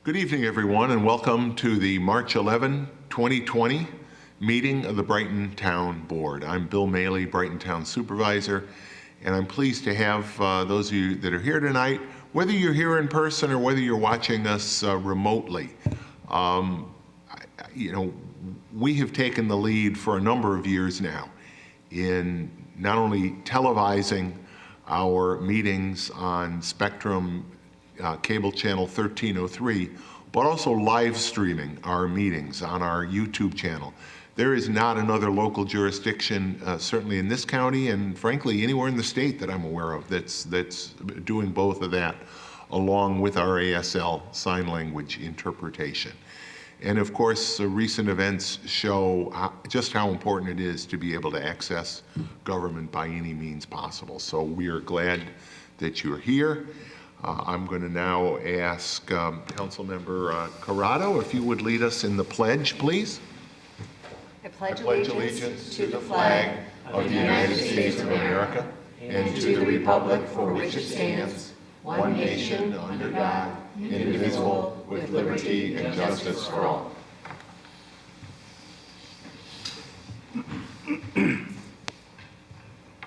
Good evening, everyone, and welcome to the March 11, 2020 meeting of the Brighton Town Board. I'm Bill Maley, Brighton Town Supervisor, and I'm pleased to have those of you that are here tonight, whether you're here in person or whether you're watching us remotely. We have taken the lead for a number of years now in not only televising our meetings on Spectrum cable channel 1303, but also live streaming our meetings on our YouTube channel. There is not another local jurisdiction, certainly in this county and frankly anywhere in the state that I'm aware of, that's doing both of that along with our ASL sign language interpretation. And of course, recent events show just how important it is to be able to access government by any means possible. So we are glad that you're here. I'm going to now ask Councilmember Corrado if you would lead us in the pledge, please. I pledge allegiance to the flag of the United States of America and to the republic for which it stands, one nation under God, indivisible, with liberty and justice for all.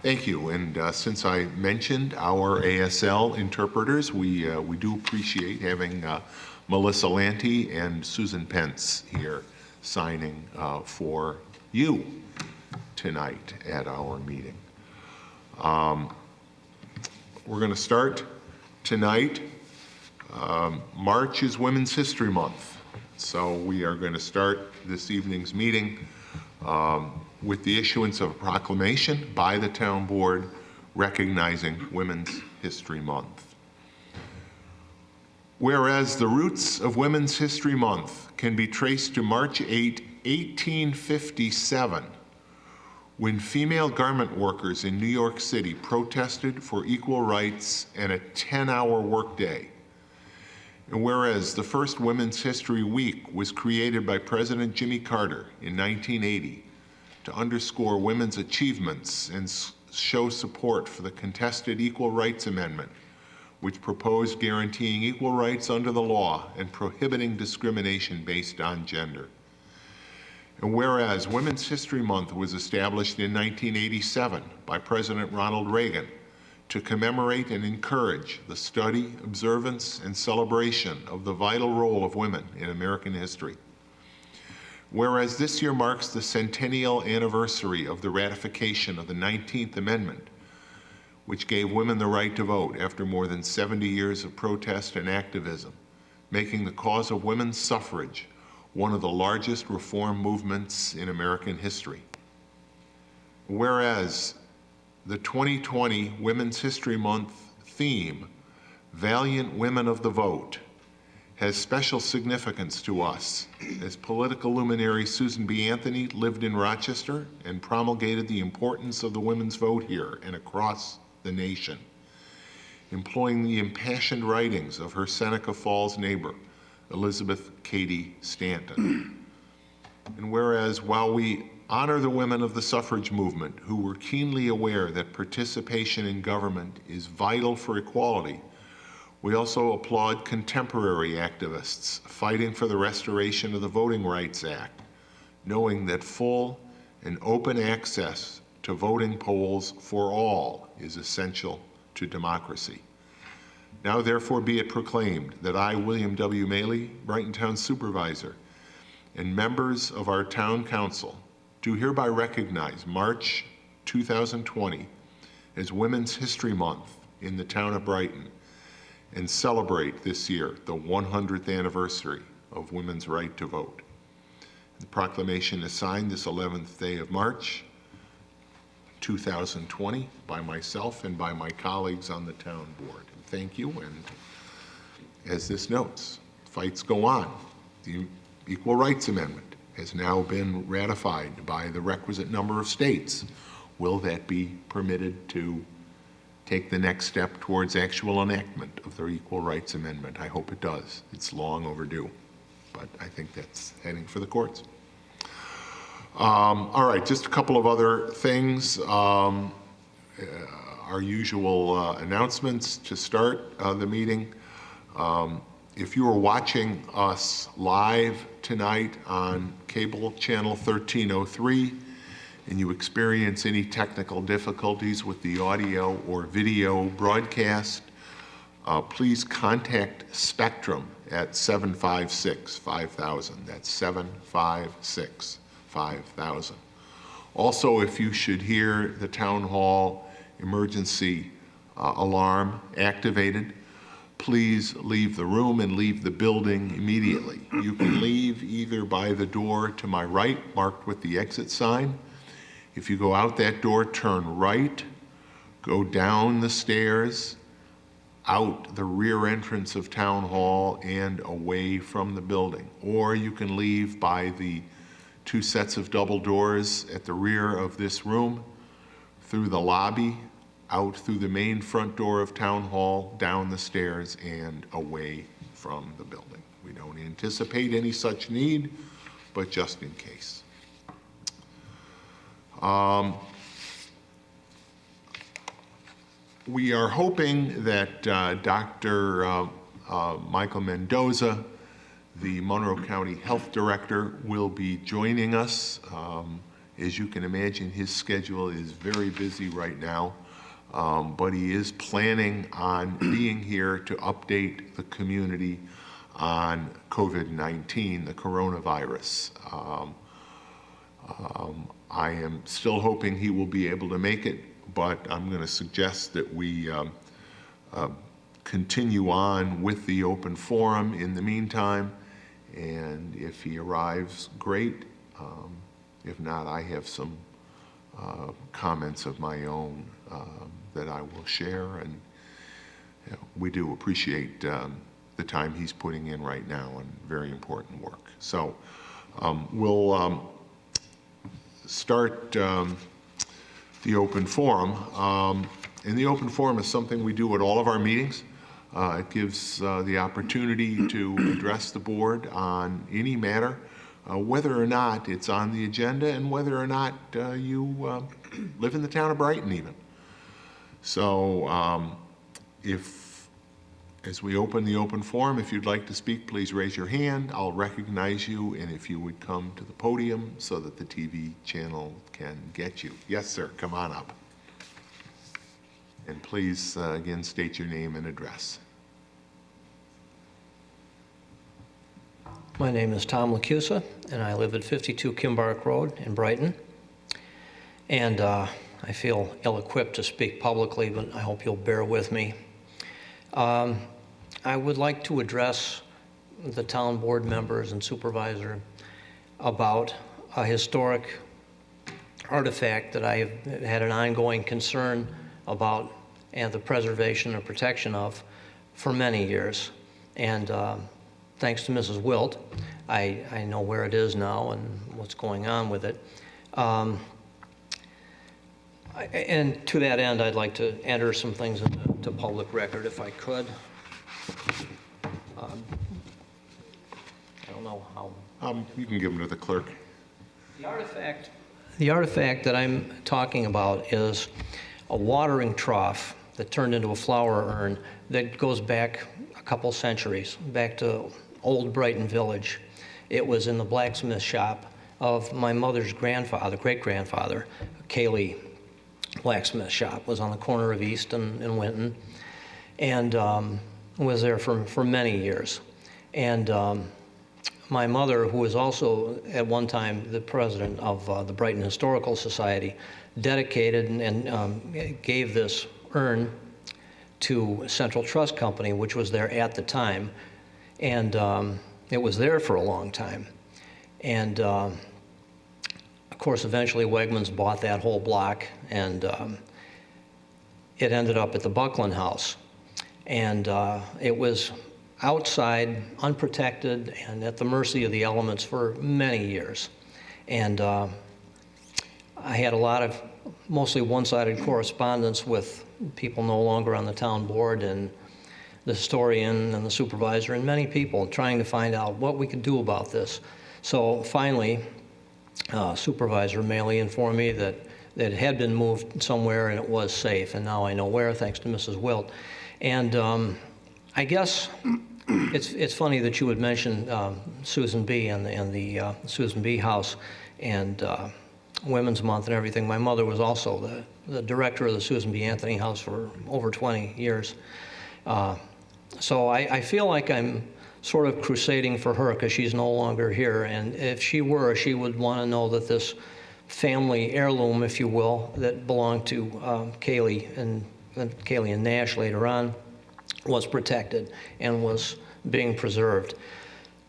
Thank you. And since I mentioned our ASL interpreters, we do appreciate having Melissa Lanty and Susan Pence here signing for you tonight at our meeting. We're going to start tonight. March is Women's History Month, so we are going to start this evening's meeting with the issuance of a proclamation by the town board recognizing Women's History Month. Whereas the roots of Women's History Month can be traced to March 8, 1857, when female garment workers in New York City protested for equal rights and a 10-hour workday. And whereas the first Women's History Week was created by President Jimmy Carter in 1980 to underscore women's achievements and show support for the contested Equal Rights Amendment, which proposed guaranteeing equal rights under the law and prohibiting discrimination based on gender. And whereas Women's History Month was established in 1987 by President Ronald Reagan to commemorate and encourage the study, observance, and celebration of the vital role of women in American history. Whereas this year marks the centennial anniversary of the ratification of the 19th Amendment, which gave women the right to vote after more than 70 years of protest and activism, making the cause of women's suffrage one of the largest reform movements in American history. Whereas the 2020 Women's History Month theme, Valiant Women of the Vote, has special significance to us, as political luminary Susan B. Anthony lived in Rochester and promulgated the importance of the women's vote here and across the nation, employing the impassioned writings of her Seneca Falls neighbor, Elizabeth Cady Stanton. And whereas while we honor the women of the suffrage movement who were keenly aware that participation in government is vital for equality, we also applaud contemporary activists fighting for the restoration of the Voting Rights Act, knowing that full and open access to voting polls for all is essential to democracy. Now therefore be it proclaimed that I, William W. Maley, Brighton Town Supervisor, and members of our Town Council do hereby recognize March 2020 as Women's History Month in the town of Brighton and celebrate this year the 100th anniversary of women's right to vote. The proclamation is signed this 11th day of March 2020 by myself and by my colleagues on the town board. Thank you, and as this notes, fights go on. The Equal Rights Amendment has now been ratified by the requisite number of states. Will that be permitted to take the next step towards actual enactment of the Equal Rights Amendment? I hope it does. It's long overdue, but I think that's heading for the courts. All right, just a couple of other things. Our usual announcements to start the meeting. If you are watching us live tonight on cable channel 1303 and you experience any technical difficulties with the audio or video broadcast, please contact Spectrum at 756-5000. That's 756-5000. Also, if you should hear the town hall emergency alarm activated, please leave the room and leave the building immediately. You can leave either by the door to my right, marked with the exit sign. If you go out that door, turn right, go down the stairs, out the rear entrance of Town Hall and away from the building. Or you can leave by the 2 sets of double doors at the rear of this room, through the lobby, out through the main front door of Town Hall, down the stairs, and away from the building. We don't anticipate any such need, but just in case. We are hoping that Dr. Michael Mendoza, the Monroe County Health Director, will be joining us. As you can imagine, his schedule is very busy right now. But he is planning on being here to update the community on COVID-19, the coronavirus. I am still hoping he will be able to make it, but I'm going to suggest that we continue on with the open forum in the meantime, and if he arrives, great. If not, I have some comments of my own that I will share, and we do appreciate the time he's putting in right now and very important work. So we'll start the open forum. And the open forum is something we do at all of our meetings. It gives the opportunity to address the board on any matter, whether or not it's on the agenda and whether or not you live in the town of Brighton even. So as we open the open forum, if you'd like to speak, please raise your hand. I'll recognize you, and if you would come to the podium so that the TV channel can get you. Yes, sir, come on up. And please, again, state your name and address. My name is Tom Lacusa, and I live at 52 Kimbark Road in Brighton. And I feel ill-equipped to speak publicly, but I hope you'll bear with me. I would like to address the town board members and supervisor about a historic artifact that I have had an ongoing concern about and the preservation and protection of for many years. And thanks to Mrs. Wilt, I know where it is now and what's going on with it. And to that end, I'd like to enter some things into public record if I could. I don't know how. You can give them to the clerk. The artifact that I'm talking about is a watering trough that turned into a flower urn that goes back a couple centuries, back to old Brighton Village. It was in the blacksmith shop of my mother's grandfather, great-grandfather, Cayley Blacksmith Shop. Was on the corner of East and Winton, and was there for many years. And my mother, who was also at one time the president of the Brighton Historical Society, dedicated and gave this urn to Central Trust Company, which was there at the time. And it was there for a long time. And of course, eventually Wegmans bought that whole block, and it ended up at the Buckland House. And it was outside, unprotected, and at the mercy of the elements for many years. And I had a lot of mostly one-sided correspondence with people no longer on the town board and the historian and the supervisor and many people trying to find out what we could do about this. So finally, Supervisor Maley informed me that it had been moved somewhere and it was safe, and now I know where, thanks to Mrs. Wilt. And I guess It's funny that you would mention Susan B. and the Susan B. House and Women's Month and everything. My mother was also the director of the Susan B. Anthony House for over 20 years. So I feel like I'm sort of crusading for her because she's no longer here. And if she were, she would want to know that this family heirloom, if you will, that belonged to Kaylee and Nash later on, was protected and was being preserved.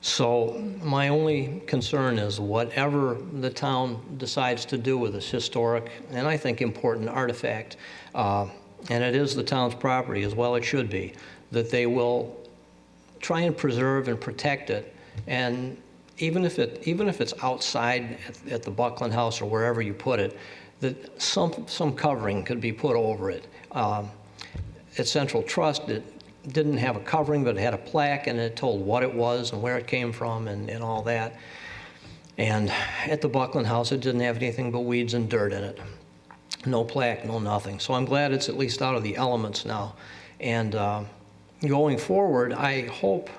So my only concern is whatever the town decides to do with this historic and I think important artifact, and it is the town's property as well, it should be, that they will try and preserve and protect it. And even if it's outside at the Buckland House or wherever you put it, that some covering could be put over it. At Central Trust, it didn't have a covering, but it had a plaque, and it told what it was and where it came from and all that. And at the Buckland House, it didn't have anything but weeds and dirt in it. No plaque, no nothing. So I'm glad it's at least out of the elements now. And going forward, I hope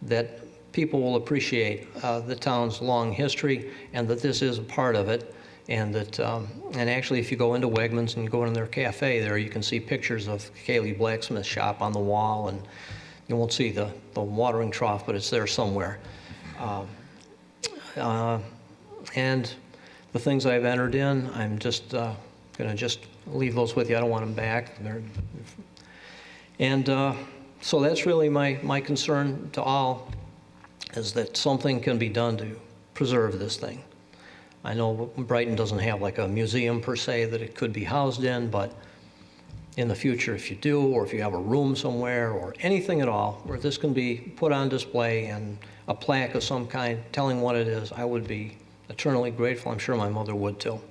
that people will appreciate the town's long history and that this is a part of it. And that, and actually, if you go into Wegmans and you go in their cafe there, you can see pictures of Kaylee Blacksmith's shop on the wall, and you won't see the watering trough, but it's there somewhere. And the things I've entered in, I'm just going to just leave those with you. I don't want them back. So that's really my concern to all, is that something can be done to preserve this thing. I know Brighton doesn't have like a museum per se that it could be housed in, but in the future, if you do, or if you have a room somewhere or anything at all where this can be put on display and a plaque of some kind telling what it is, I would be eternally grateful. I'm sure my mother would too.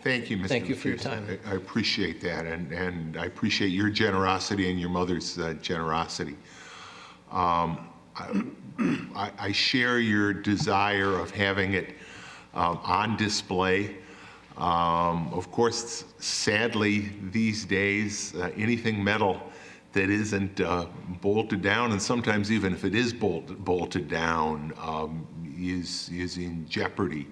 Thank you, Mr. Thank you for your Mafuse. time. I appreciate that, and I appreciate your generosity and your mother's generosity. I share your desire of having it on display. Of course, sadly, these days, anything metal that isn't bolted down, and sometimes even if it is bolted down, is in jeopardy.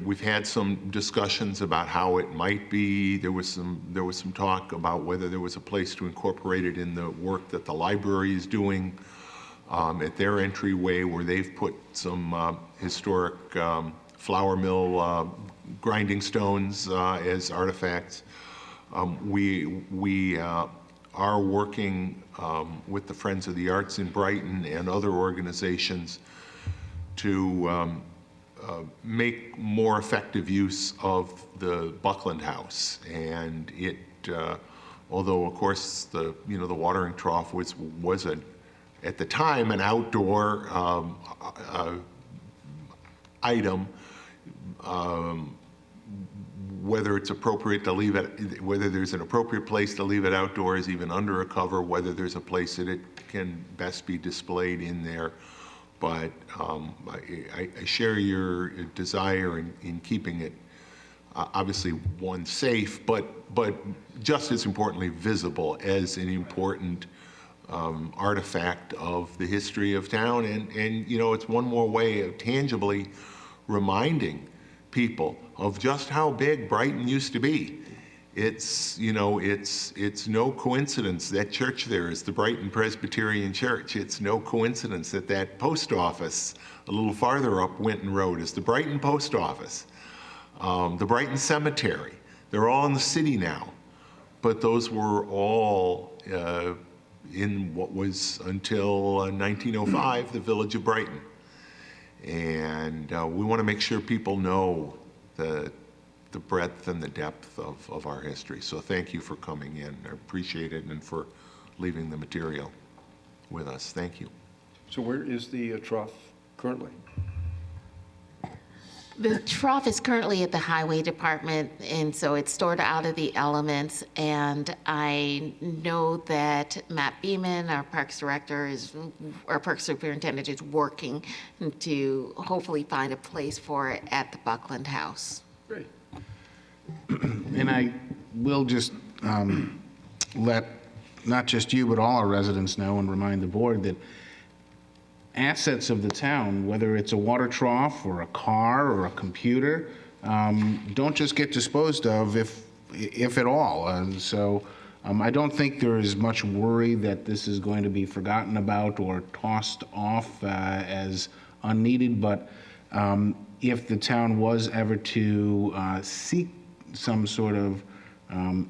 We've had some discussions about how it might be. There was some talk about whether there was a place to incorporate it in the work that the library is doing at their entryway, where they've put some historic flour mill grinding stones as artifacts. We are working with the Friends of the Arts in Brighton and other organizations to make more effective use of the Buckland House. And it, although of course the watering trough was at the time an outdoor item, whether it's appropriate to leave it, whether there's an appropriate place to leave it outdoors, even under a cover, whether there's a place that it can best be displayed in there. But I share your desire in keeping it, obviously, one, safe, but just as importantly, visible as an important artifact of the history of town. And it's one more way of tangibly reminding people of just how big Brighton used to be. It's no coincidence that church there is the Brighton Presbyterian Church. It's no coincidence that post office a little farther up Winton Road is the Brighton Post Office. The Brighton Cemetery, they're all in the city now, but those were all in what was until 1905 the Village of Brighton. And we want to make sure people know the breadth and the depth of our history. So thank you for coming in. I appreciate it, and for leaving the material with us. Thank you. So where is the trough currently? The trough is currently at the Highway Department, and so it's stored out of the elements. And I know that Matt Beeman, our Parks Director, our Parks Superintendent, is working to hopefully find a place for it at the Buckland House. Great. And I will just let not just you, but all our residents know, and remind the board that assets of the town, whether it's a water trough or a car or a computer, don't just get disposed of if at all. And so I don't think there is much worry that this is going to be forgotten about or tossed off as unneeded, but if the town was ever to seek some sort of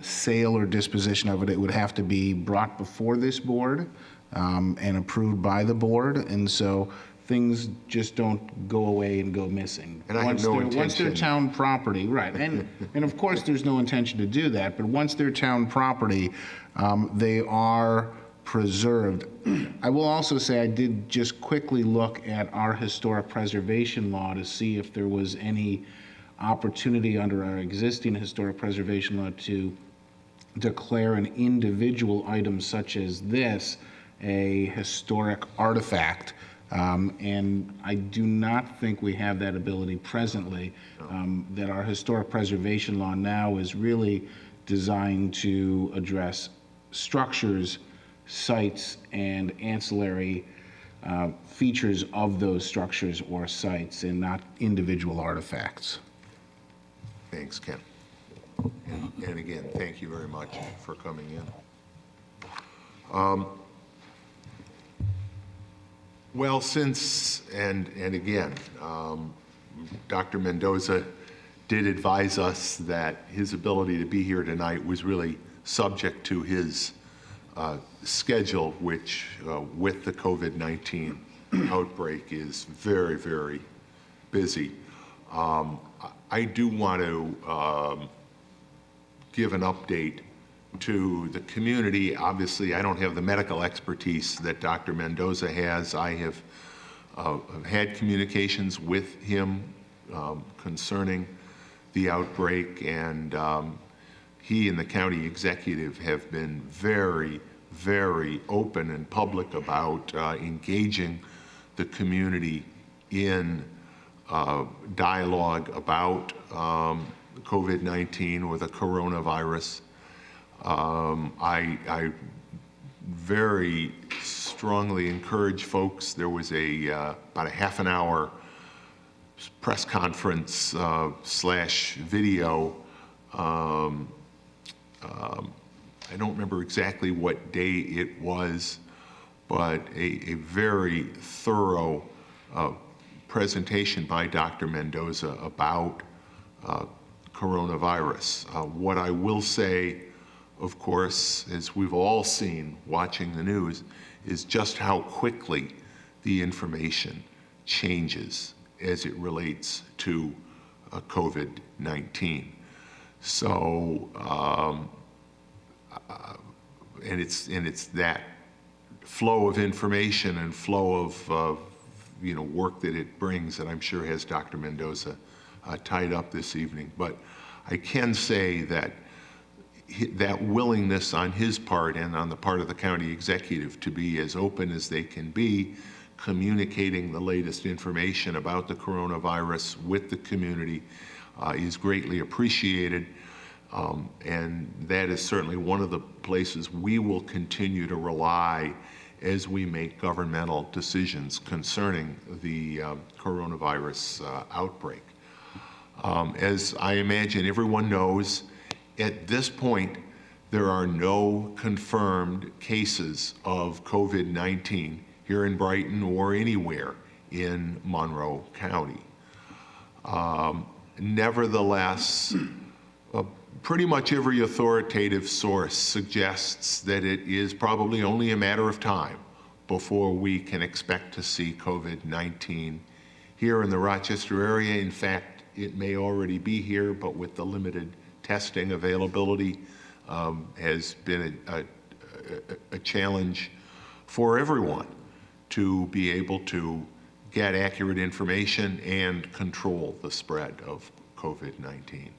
sale or disposition of it, it would have to be brought before this board and approved by the board, and so things just don't go away and go missing. And I have no Once they're intention- town property, right, and of course, there's no intention to do that, but once they're town property, they are preserved. I will also say I did just quickly look at our historic preservation law to see if there was any opportunity under our existing historic preservation law to declare an individual item such as this a historic artifact. And I do not think we have that ability presently. That our historic preservation law now is really designed to address structures, sites, and ancillary features of those structures or sites, and not individual artifacts. Thanks, Ken. And again, thank you very much for coming in. Well, since, and again, Dr. Mendoza did advise us that his ability to be here tonight was really subject to his schedule, which with the COVID-19 outbreak is very, very busy. I do want to give an update to the community. Obviously, I don't have the medical expertise that Dr. Mendoza has. I have had communications with him concerning the outbreak, and he and the county executive have been very, very open and public about engaging the community in dialogue about COVID-19 or the coronavirus. I very strongly encourage folks. There was about a half an hour press conference slash video. I don't remember exactly what day it was, but a very thorough presentation by Dr. Mendoza about coronavirus. What I will say, of course, as we've all seen watching the news, is just how quickly the information changes as it relates to COVID-19. So, and it's that flow of information and flow of work that it brings that I'm sure has Dr. Mendoza tied up this evening. But I can say that that willingness on his part and on the part of the county executive to be as open as they can be, communicating the latest information about the coronavirus with the community is greatly appreciated. And that is certainly one of the places we will continue to rely as we make governmental decisions concerning the coronavirus outbreak. As I imagine everyone knows, at this point, there are no confirmed cases of COVID-19 here in Brighton or anywhere in Monroe County. Nevertheless, pretty much every authoritative source suggests that it is probably only a matter of time before we can expect to see COVID-19 here in the Rochester area. In fact, it may already be here, but with the limited testing availability has been a challenge for everyone to be able to get accurate information and control the spread of COVID-19.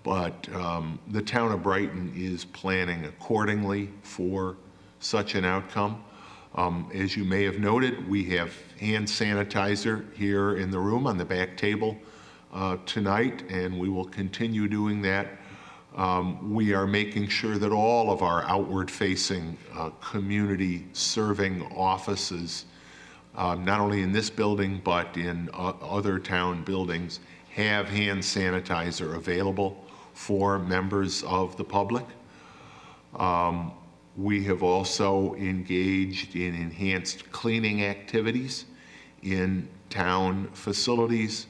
But the town of Brighton is planning accordingly for such an outcome. As you may have noted, we have hand sanitizer here in the room on the back table tonight, and we will continue doing that We are making sure that all of our outward-facing, community-serving offices, not only in this building but in other town buildings, have hand sanitizer available for members of the public. We have also engaged in enhanced cleaning activities in town facilities.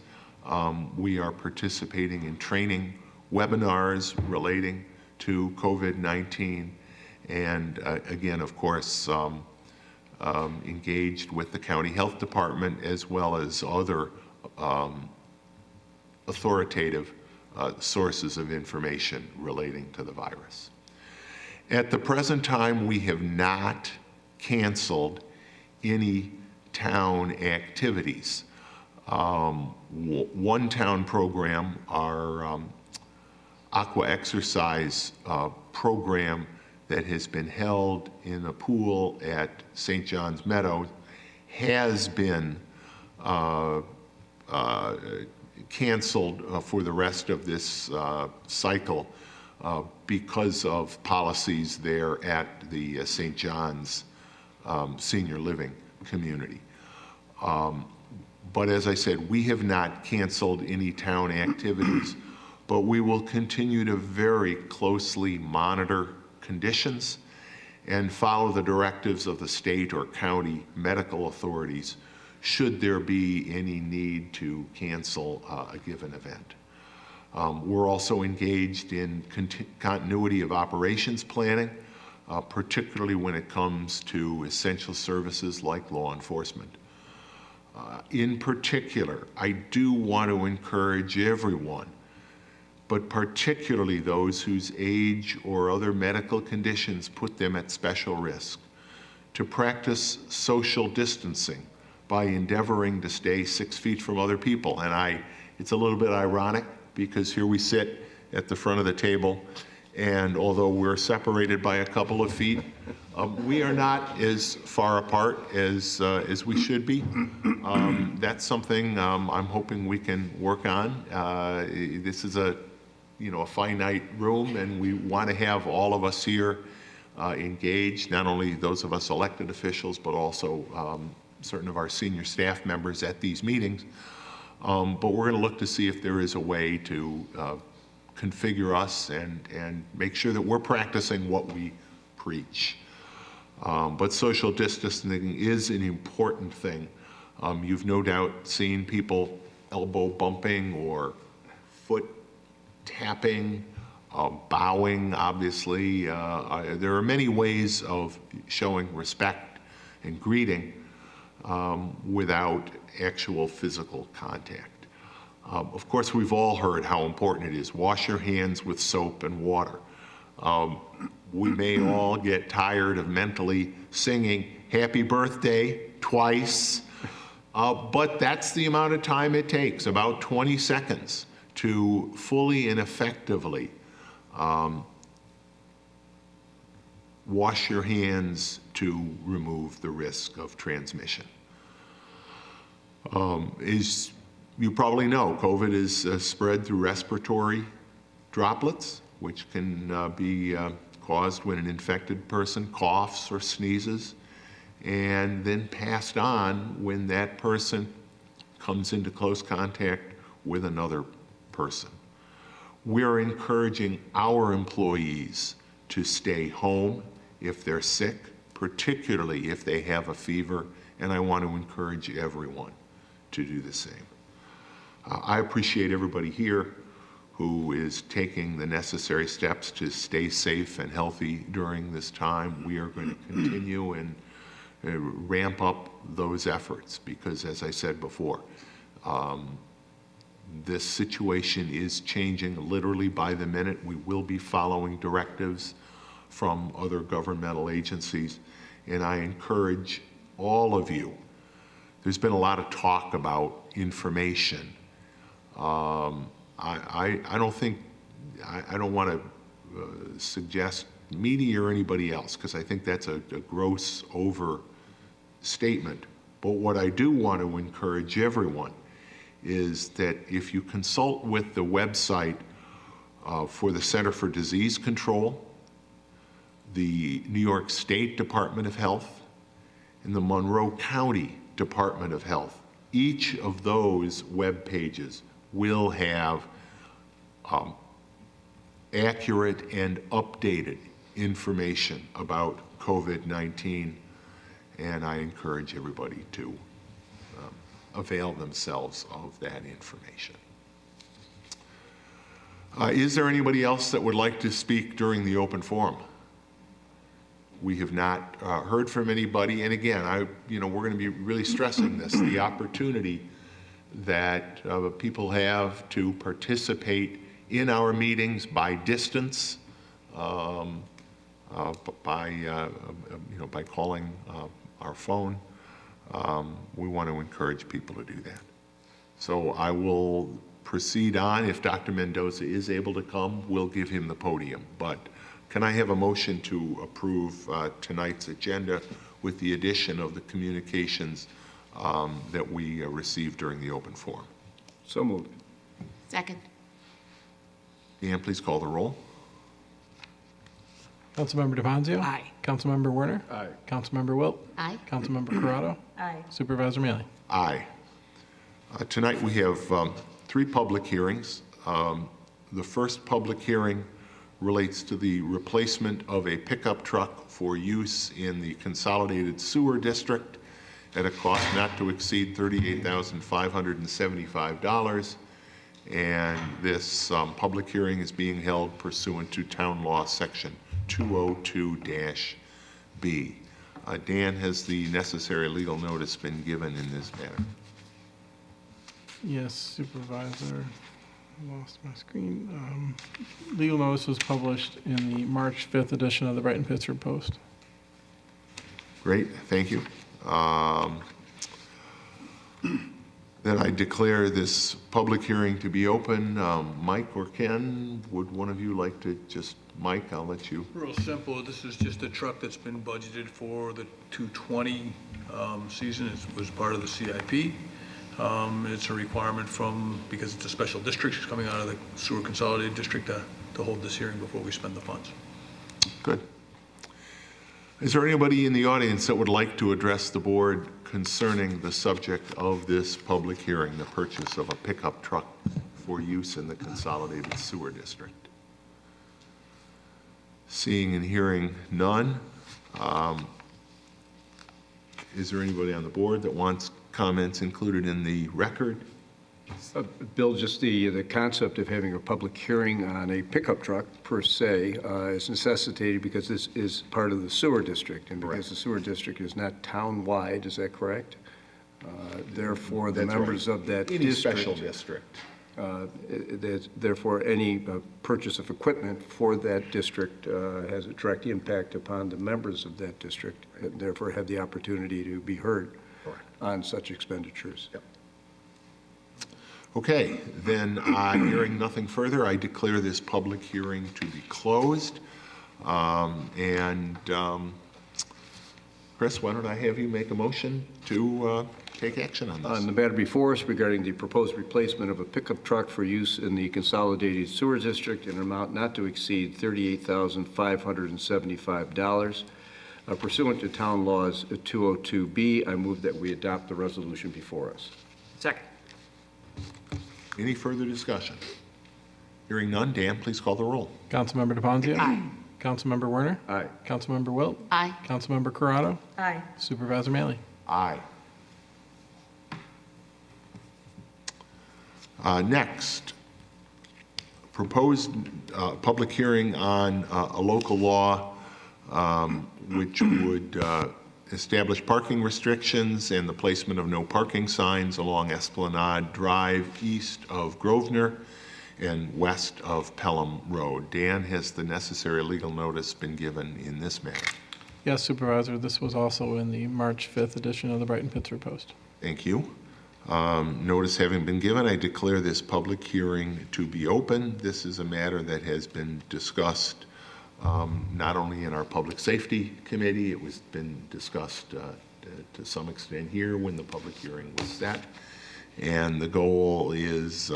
We are participating in training webinars relating to COVID-19, and again, of course, engaged with the county health department as well as other authoritative sources of information relating to the virus. At the present time, we have not canceled any town activities. One town program, our aqua exercise program that has been held in a pool at St. John's Meadow, has been canceled for the rest of this cycle because of policies there at the St. John's senior living community. But as I said, we have not canceled any town activities, but we will continue to very closely monitor conditions and follow the directives of the state or county medical authorities should there be any need to cancel a given event. We're also engaged in continuity of operations planning, particularly when it comes to essential services like law enforcement. In particular, I do want to encourage everyone, but particularly those whose age or other medical conditions put them at special risk, to practice social distancing by endeavoring to stay 6 feet from other people. And it's a little bit ironic because here we sit at the front of the table, and although we're separated by a couple of feet, we are not as far apart as we should be. That's something I'm hoping we can work on. This is a finite room, and we want to have all of us here engaged, not only those of us elected officials, but also certain of our senior staff members at these meetings. But we're going to look to see if there is a way to configure us and make sure that we're practicing what we preach. But social distancing is an important thing. You've no doubt seen people elbow bumping or foot tapping, bowing, obviously. There are many ways of showing respect and greeting without actual physical contact. Of course, we've all heard how important it is. Wash your hands with soap and water. We may all get tired of mentally singing happy birthday twice, but that's the amount of time it takes, about 20 seconds, to fully and effectively wash your hands to remove the risk of transmission. As you probably know, COVID is spread through respiratory droplets, which can be caused when an infected person coughs or sneezes, and then passed on when that person comes into close contact with another person. We're encouraging our employees to stay home if they're sick, particularly if they have a fever, and I want to encourage everyone to do the same. I appreciate everybody here who is taking the necessary steps to stay safe and healthy during this time. We are going to continue and ramp up those efforts because, as I said before, this situation is changing literally by the minute. We will be following directives from other governmental agencies, and I encourage all of you. There's been a lot of talk about information. I don't want to suggest media or anybody else, because I think that's a gross overstatement. But what I do want to encourage everyone is that if you consult with the website for the Center for Disease Control, the New York State Department of Health, and the Monroe County Department of Health. Each of those web pages will have accurate and updated information about COVID-19, and I encourage everybody to avail themselves of that information. Is there anybody else that would like to speak during the open forum? We have not heard from anybody, and again, we're going to be really stressing this, the opportunity that people have to participate in our meetings by distance, by calling our phone. We want to encourage people to do that. So I will proceed on. If Dr. Mendoza is able to come, we'll give him the podium. But can I have a motion to approve tonight's agenda with the addition of the communications that we received during the open forum? So moved. Second. Dan, please call the roll. Councilmember DeFazio? Aye. Councilmember Werner? Aye. Councilmember Wilt? Aye. Councilmember Corrado? Aye. Supervisor Mealy? Aye. Tonight we have 3 public hearings. The first public hearing relates to the replacement of a pickup truck for use in the Consolidated Sewer District at a cost not to exceed $38,575. And this public hearing is being held pursuant to Town Law Section 202-B. Dan, has the necessary legal notice been given in this matter? Yes, Supervisor. I lost my screen. Legal notice was published in the March 5th edition of the Brighton Pittsburgh Post. Great, thank you. Then I declare this public hearing to be open. Mike or Ken, would one of you like to just, Mike, I'll let you. Real simple, this is just a truck that's been budgeted for the 220 season. It was part of the CIP. It's a requirement because it's a special district, it's coming out of the Sewer Consolidated District to hold this hearing before we spend the funds. Good. Is there anybody in the audience that would like to address the board concerning the subject of this public hearing, the purchase of a pickup truck for use in the Consolidated Sewer District? Seeing and hearing none, is there anybody on the board that wants comments included in the record? Bill, just the concept of having a public hearing on a pickup truck per se is necessitated because this is part of the sewer district, and because the sewer district is not town-wide, is that correct? Therefore, the That's members right. of that Any district, special district. therefore, any purchase of equipment for that district has a direct impact upon the members of that district, and therefore have the opportunity to be heard on such expenditures. Yep. Okay, then hearing nothing further, I declare this public hearing to be closed. Chris, why don't I have you make a motion to take action on On this? the matter before us regarding the proposed replacement of a pickup truck for use in the Consolidated Sewer District in an amount not to exceed $38,575. Pursuant to Town Laws 202B, I move that we adopt the resolution before us. Second. Any further discussion? Hearing none, Dan, please call the roll. Councilmember DeFazio? Aye. Councilmember Werner? Aye. Councilmember Wilt? Aye. Councilmember Corrado? Aye. Supervisor Mealy? Aye. Next, proposed public hearing on a local law which would establish parking restrictions and the placement of no parking signs along Esplanade Drive east of Grosvenor and west of Pelham Road. Dan, has the necessary legal notice been given in this matter? Yes, Supervisor. This was also in the March 5th edition of the Brighton Pittsburgh Post. Thank you. Notice having been given, I declare this public hearing to be open. This is a matter that has been discussed not only in our Public Safety Committee, it was been discussed to some extent here when the public hearing was set. And the goal is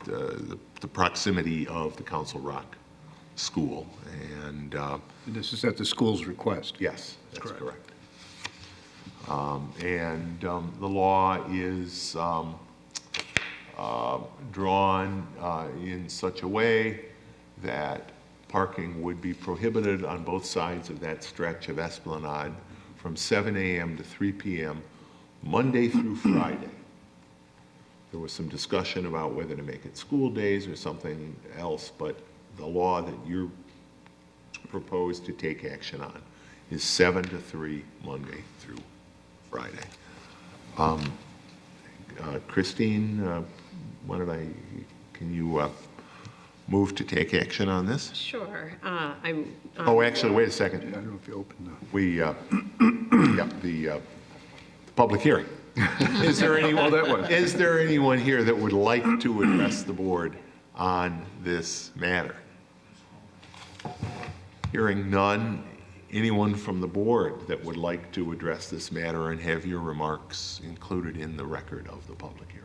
the proximity of the Council Rock School. And This is at the school's request. yes, that's correct. correct. The law is drawn in such a way that parking would be prohibited on both sides of that stretch of Esplanade from 7 a.m. to 3 p.m., Monday through Friday. There was some discussion about whether to make it school days or something else, but the law that you're proposed to take action on is 7 to 3, Monday through Friday. Christine, can you move to take action on this? Sure. Oh, actually, wait a second. I don't know if you opened the... We, the public hearing. Is there anyone, is there anyone here that would like to address the board on this matter? Hearing none, anyone from the board that would like to address this matter and have your remarks included in the record of the public hearing?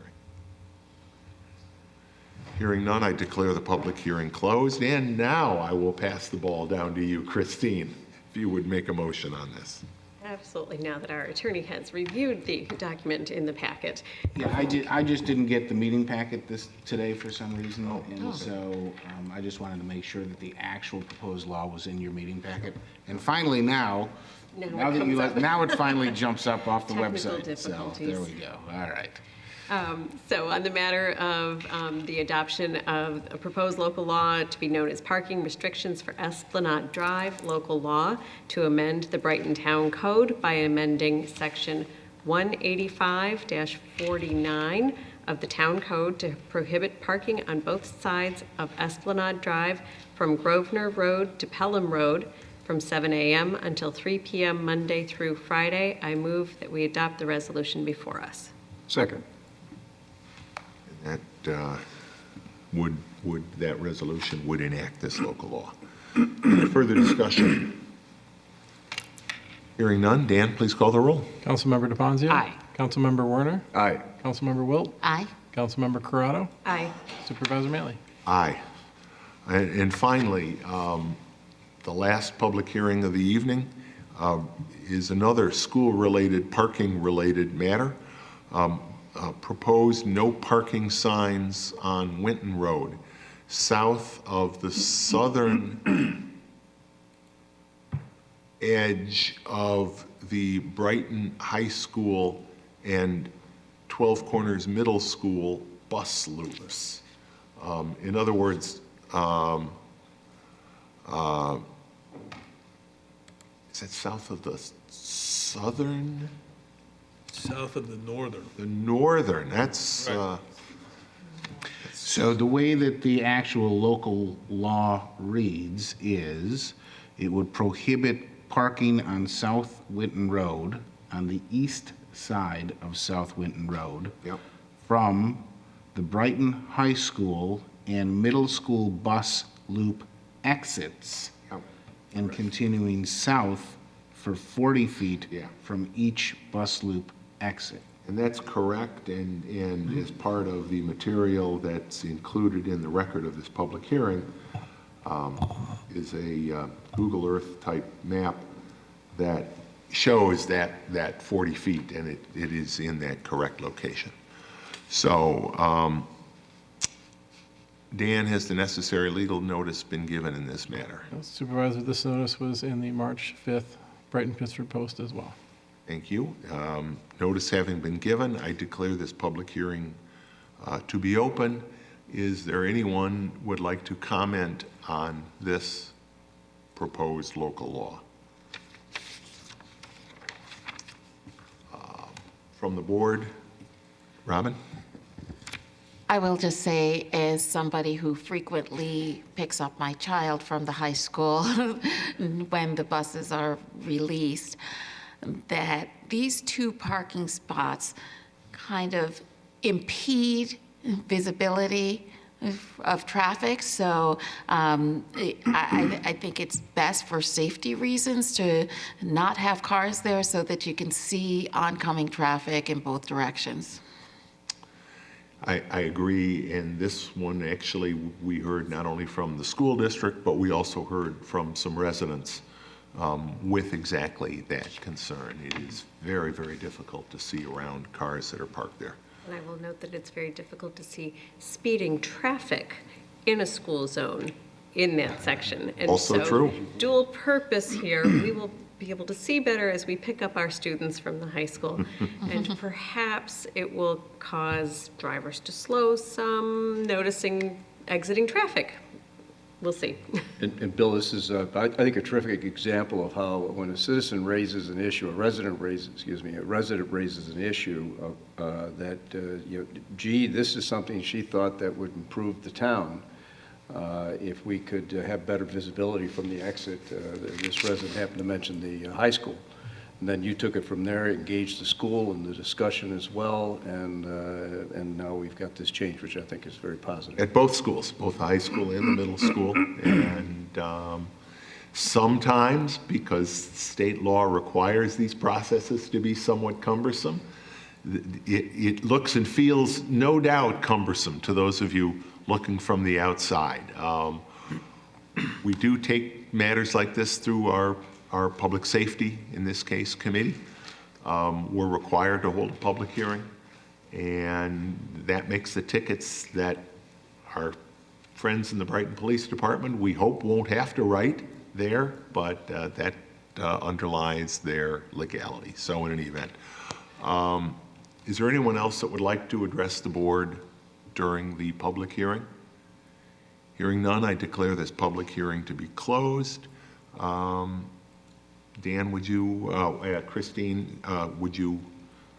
Hearing none, I declare the public hearing closed, and now I will pass the ball down to you, Christine, if you would make a motion on this. Absolutely, now that our attorney has reviewed the document in the packet. Yeah, I just didn't get the meeting packet today for some reason, and so I just wanted to make sure that the actual proposed law was in your meeting packet. And finally now now it finally jumps up off the Technical website. So there we difficulties. go. All right. So on the matter of the adoption of a proposed local law to be known as Parking Restrictions for Esplanade Drive, local law to amend the Brighton Town Code by amending Section 185-49 of the Town Code to prohibit parking on both sides of Esplanade Drive from Grosvenor Road to Pelham Road from 7 a.m. until 3 p.m. Monday through Friday. I move that we adopt the resolution before us. Second. That that resolution would enact this local law. Any further discussion? Hearing none, Dan, please call the roll. Councilmember DePonzio? Aye. Councilmember Warner? Aye. Councilmember Wilt? Aye. Councilmember Corrado? Aye. Supervisor Mailey? Aye. And finally, the last public hearing of the evening is another school-related, parking-related matter. Proposed no parking signs on Winton Road, south of the southern edge of the Brighton High School and 12 Corners Middle School bus loops. In other words, is that south of the southern? South of the northern. The northern, that's, So the way that the actual local law reads is, it would prohibit parking on South Winton Road, on the east side of South Winton Road, Yep. from the Brighton High School and middle school bus loop exits, Yep. and continuing south for 40 feet Yeah. from each bus loop exit. and that's correct, and as part of the material that's included in the record of this public hearing is a Google Earth type map that shows that 40 feet, and it is in that correct location. So, Dan, has the necessary legal notice been given in this matter? Supervisor, this notice was in the March 5th Brighton Pittsburgh Post as well. Thank you. Notice having been given, I declare this public hearing to be open. Is there anyone would like to comment on this proposed local law? From the board, Robin? I will just say, as somebody who frequently picks up my child from the high school when the buses are released, that these two parking spots kind of impede visibility of traffic. So I think it's best for safety reasons to not have cars there so that you can see oncoming traffic in both directions. I agree, and this one, actually, we heard not only from the school district, but we also heard from some residents with exactly that concern. It is very, very difficult to see around cars that are parked there. And I will note that it's very difficult to see speeding traffic in a school zone in that section. And Also so, true. dual purpose here, we will be able to see better as we pick up our students from the high school. And perhaps it will cause drivers to slow some, noticing exiting traffic. We'll see. And Bill, this is, I think, a terrific example of how when a citizen raises an issue, a resident raises an issue that, gee, this is something she thought that would improve the town. If we could have better visibility from the exit. This resident happened to mention the high school. And then you took it from there, engaged the school in the discussion as well, and now we've got this change, which I think is very positive. At both schools, both the high school and the middle school. And sometimes, because state law requires these processes to be somewhat cumbersome, it looks and feels no doubt cumbersome to those of you looking from the outside. We do take matters like this through our public safety, in this case, committee. We're required to hold a public hearing, and that makes the tickets that our friends in the Brighton Police Department, we hope, won't have to write there, but that underlies their legality. So in any event, is there anyone else that would like to address the board during the public hearing? Hearing none, I declare this public hearing to be closed. Dan, would you, Christine, would you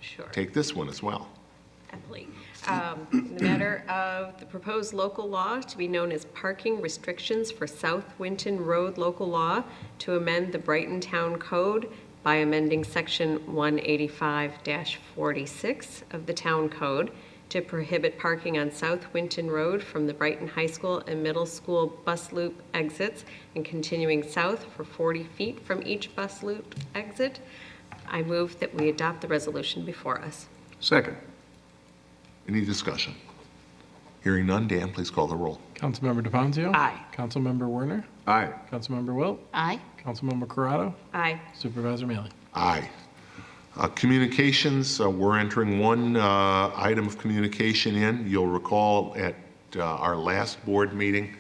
Sure. take this one as well? Happily. The matter of the proposed local law to be known as Parking Restrictions for South Winton Road Local Law to amend the Brighton Town Code by amending Section 185-46 of the Town Code to prohibit parking on South Winton Road from the Brighton High School and Middle School bus loop exits and continuing south for 40 feet from each bus loop exit. I move that we adopt the resolution before us. Second. Any discussion? Hearing none, Dan, please call the roll. Councilmember DeFazio? Aye. Councilmember Werner? Aye. Councilmember Wilt? Aye. Councilmember Corrado? Aye. Supervisor Mealy? Aye. Communications, we're entering one item of communication in. You'll recall at our last board meeting,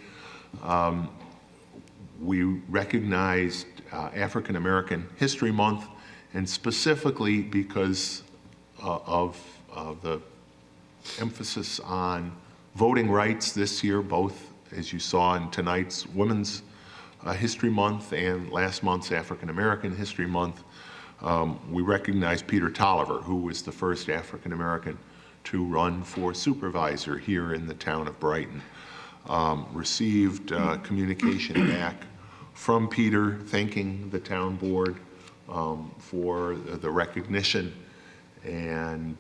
we recognized African American History Month, and specifically because of the emphasis on voting rights this year, both, as you saw in tonight's Women's History Month and last month's African American History Month. We recognize Peter Tolliver, who was the first African American to run for supervisor here in the town of Brighton. Received communication back from Peter thanking the town board for the recognition and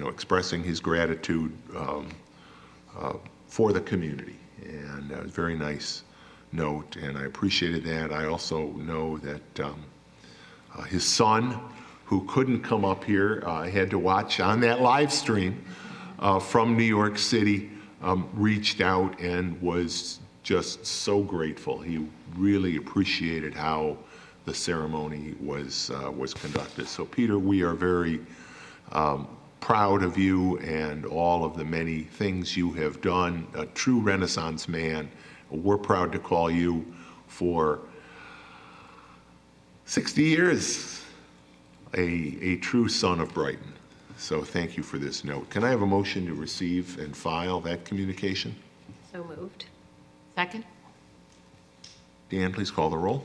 expressing his gratitude for the community. And a very nice note, and I appreciated that. I also know that his son, who couldn't come up here, had to watch on that live stream from New York City, reached out and was just so grateful. He really appreciated how the ceremony was conducted. So Peter, we are very proud of you and all of the many things you have done. A true Renaissance man. We're proud to call you for 60 years, a true son of Brighton. So thank you for this note. Can I have a motion to receive and file that communication? So moved. Second? Dan, please call the roll.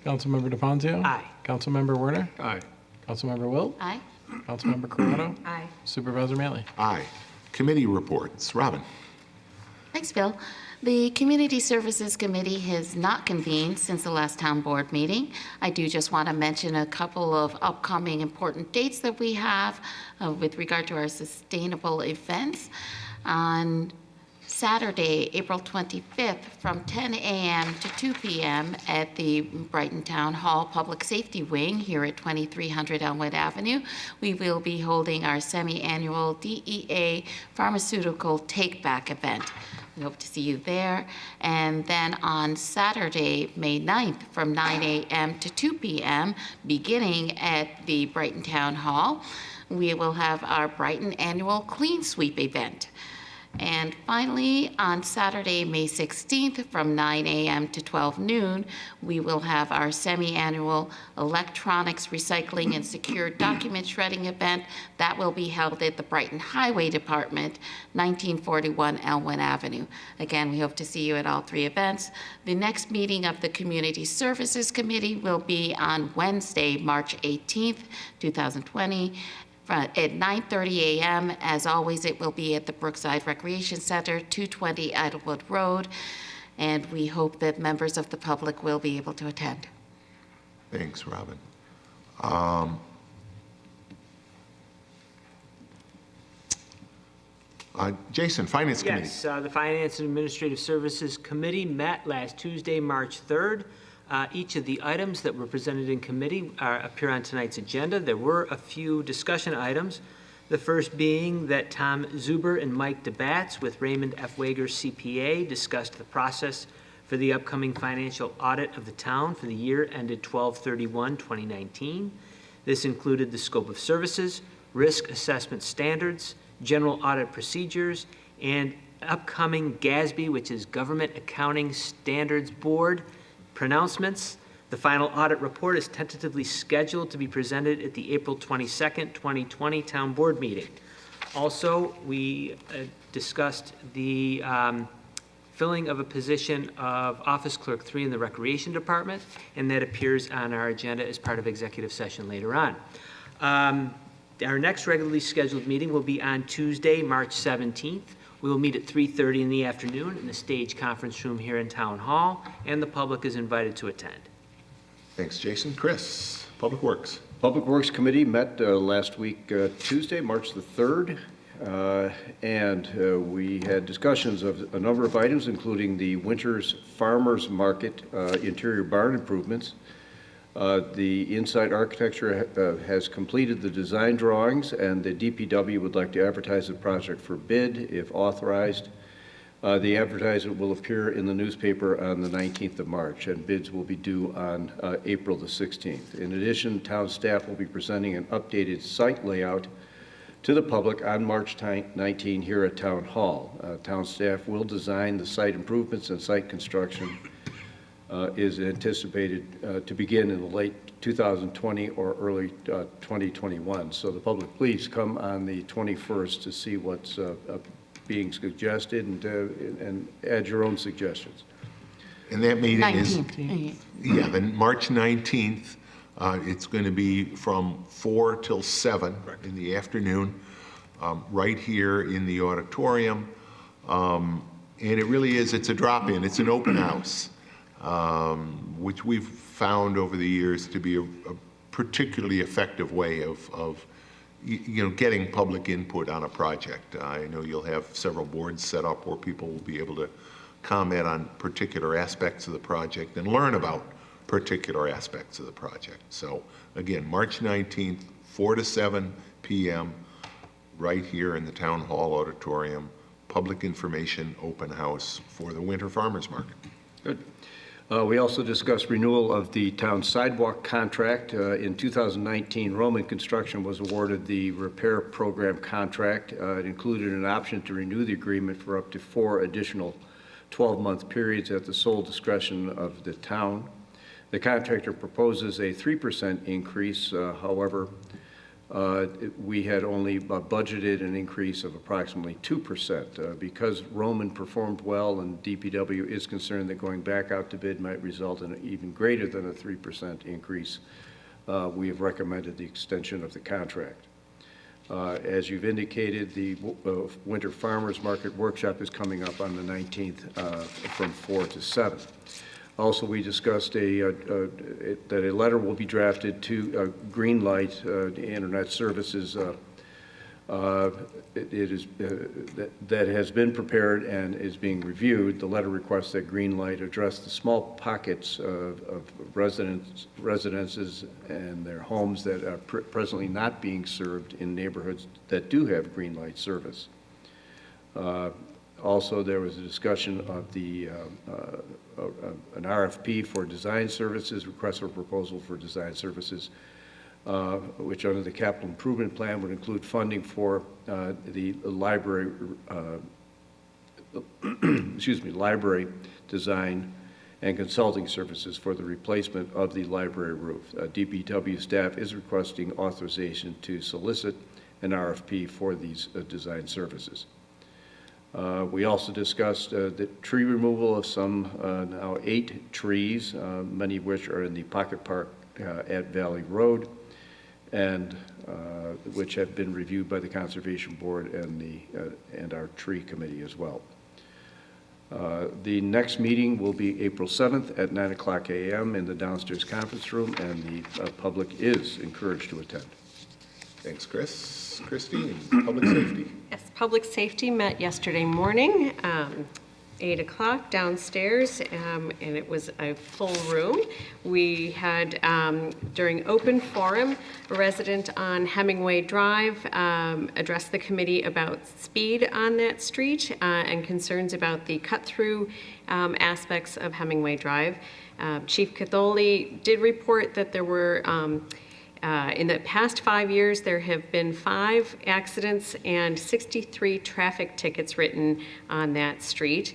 Councilmember DeFazio? Aye. Councilmember Werner? Aye. Councilmember Wilt? Aye. Councilmember Corrado? Aye. Supervisor Mealy? Aye. Committee reports. Robin. Thanks, Bill. The Community Services Committee has not convened since the last town board meeting. I do just want to mention a couple of upcoming important dates that we have with regard to our sustainable events. On Saturday, April 25th, from 10 a.m. to 2 p.m. at the Brighton Town Hall Public Safety Wing here at 2300 Elmwood Avenue. We will be holding our semi-annual DEA Pharmaceutical Take-Back event. We hope to see you there. And then on Saturday, May 9th, from 9 a.m. to 2 p.m., beginning at the Brighton Town Hall, we will have our Brighton Annual Clean Sweep event. And finally, on Saturday, May 16th, from 9 a.m. to 12 noon, we will have our semi-annual Electronics Recycling and Secure Document Shredding event. That will be held at the Brighton Highway Department, 1941 Elmwood Avenue. Again, we hope to see you at all three events. The next meeting of the Community Services Committee will be on Wednesday, March 18th, 2020, at 9:30 a.m. As always, it will be at the Brookside Recreation Center, 220 Idlewood Road, and we hope that members of the public will be able to attend. Thanks, Robin. Jason, Finance Committee. Yes, the Finance and Administrative Services Committee met last Tuesday, March 3rd. Each of the items that were presented in committee appear on tonight's agenda. There were a few discussion items. The first being that Tom Zuber and Mike DeBatz with Raymond F. Wager CPA discussed the process for the upcoming financial audit of the town for the year ended 12/31/2019. This included the scope of services, risk assessment standards, general audit procedures, and upcoming GASB, which is Government Accounting Standards Board, pronouncements. The final audit report is tentatively scheduled to be presented at the April 22nd, 2020 Town Board meeting. Also, we discussed the filling of a position of Office Clerk 3 in the Recreation Department, and that appears on our agenda as part of executive session later on. Our next regularly scheduled meeting will be on Tuesday, March 17th. We will meet at 3:30 in the afternoon in the Stage Conference Room here in Town Hall, and the public is invited to attend. Thanks, Jason. Chris, Public Works. Public Works Committee met last week, Tuesday, March the 3rd, and we had discussions of a number of items, including the Winters Farmers Market interior barn improvements. The Inside Architecture has completed the design drawings, and the DPW would like to advertise the project for bid if authorized. The advertisement will appear in the newspaper on the 19th of March, and bids will be due on April the 16th. In addition, town staff will be presenting an updated site layout to the public on March 19 here at Town Hall. Town staff will design the site improvements, and site construction is anticipated to begin in the late 2020 or early 2021. So the public, please come on the 21st to see what's being suggested and add your own suggestions. And that meeting is, 19th. yeah, then March 19th. It's going to be from 4 till 7 in the afternoon, right here in the auditorium. And it really is, it's a drop-in, it's an open house. Which we've found over the years to be a particularly effective way of getting public input on a project. I know you'll have several boards set up where people will be able to comment on particular aspects of the project and learn about particular aspects of the project. So again, March 19th, 4 to 7 p.m., right here in the Town Hall Auditorium, public information open house for the Winter Farmers Market. Good. We also discussed renewal of the town sidewalk contract. In 2019, Roman Construction was awarded the repair program contract. It included an option to renew the agreement for up to 4 additional 12-month periods at the sole discretion of the town. The contractor proposes a 3% increase. However, we had only budgeted an increase of approximately 2%. Because Roman performed well and DPW is concerned that going back out to bid might result in an even greater than a 3% increase, we have recommended the extension of the contract. As you've indicated, the Winter Farmers Market Workshop is coming up on the 19th from 4 to 7. Also, we discussed that a letter will be drafted to Greenlight, the Internet Services It is, that has been prepared and is being reviewed. The letter requests that Greenlight address the small pockets of residences and their homes that are presently not being served in neighborhoods that do have Greenlight service. Also, there was a discussion of an RFP for design services, request for proposal for design services, which under the capital improvement plan would include funding for the library, library design and consulting services for the replacement of the library roof. DPW staff is requesting authorization to solicit an RFP for these design services. We also discussed the tree removal of some now 8 trees, many of which are in the Pocket Park at Valley Road, and which have been reviewed by the Conservation Board and our tree committee as well. The next meeting will be April 7th at 9:00 a.m. in the downstairs conference room, and the public is encouraged to attend. Thanks, Chris. Christine, Public Safety. Yes, Public Safety met yesterday morning, 8 o'clock downstairs, and it was a full room. We had, during open forum, a resident on Hemingway Drive addressed the committee about speed on that street and concerns about the cut-through aspects of Hemingway Drive. Chief Catholi did report that there were in the past 5 years, there have been 5 accidents and 63 traffic tickets written on that street.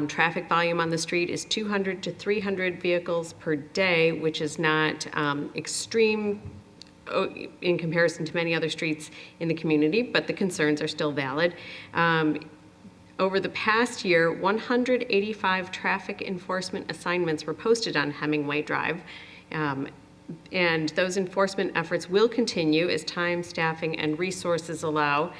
Traffic volume on the street is 200 to 300 vehicles per day, which is not extreme in comparison to many other streets in the community, but the concerns are still valid. Over the past year, 185 traffic enforcement assignments were posted on Hemingway Drive. And those enforcement efforts will continue as time, staffing, and resources allow.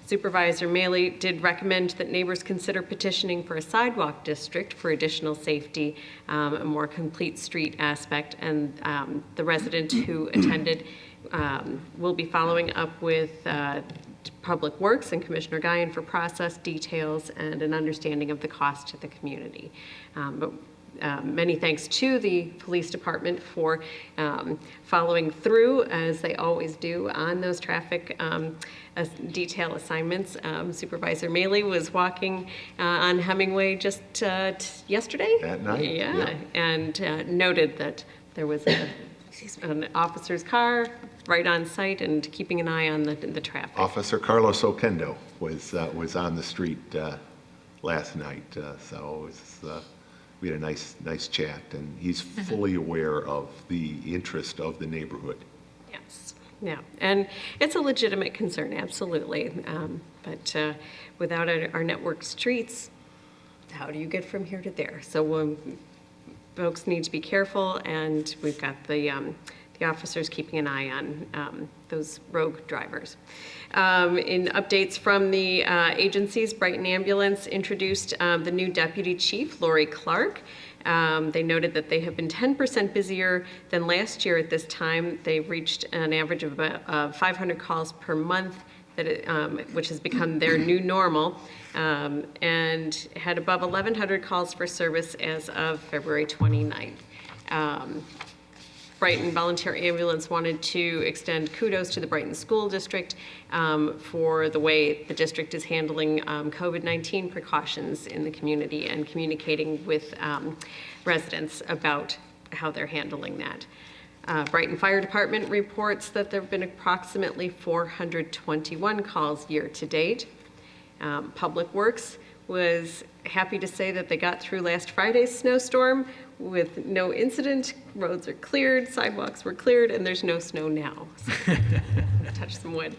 Supervisor Maley did recommend that neighbors consider petitioning for a sidewalk district for additional safety, a more complete street aspect, and the resident who attended will be following up with Public Works and Commissioner Guyon for process details and an understanding of the cost to the community. Many thanks to the police department for following through, as they always do, on those traffic detail assignments. Supervisor Maley was walking on Hemingway just yesterday. At night, Yeah, yeah. and noted that there was an officer's car right on site and keeping an eye on the traffic. Officer Carlos Oquendo was on the street last night, so it was, we had a nice chat, and he's fully aware of the interest of the neighborhood. Yes, yeah, and it's a legitimate concern, absolutely. But without our network streets, how do you get from here to there? So folks need to be careful, and we've got the officers keeping an eye on those rogue drivers. In updates from the agencies, Brighton Ambulance introduced the new deputy chief, Lori Clark. They noted that they have been 10% busier than last year at this time. They've reached an average of about 500 calls per month, which has become their new normal, and had above 1,100 calls for service as of February 29th. Brighton Volunteer Ambulance wanted to extend kudos to the Brighton School District for the way the district is handling COVID-19 precautions in the community and communicating with residents about how they're handling that. Brighton Fire Department reports that there have been approximately 421 calls year to date. Public Works was happy to say that they got through last Friday's snowstorm with no incident. Roads are cleared, sidewalks were cleared, and there's no snow now. So touch some wood.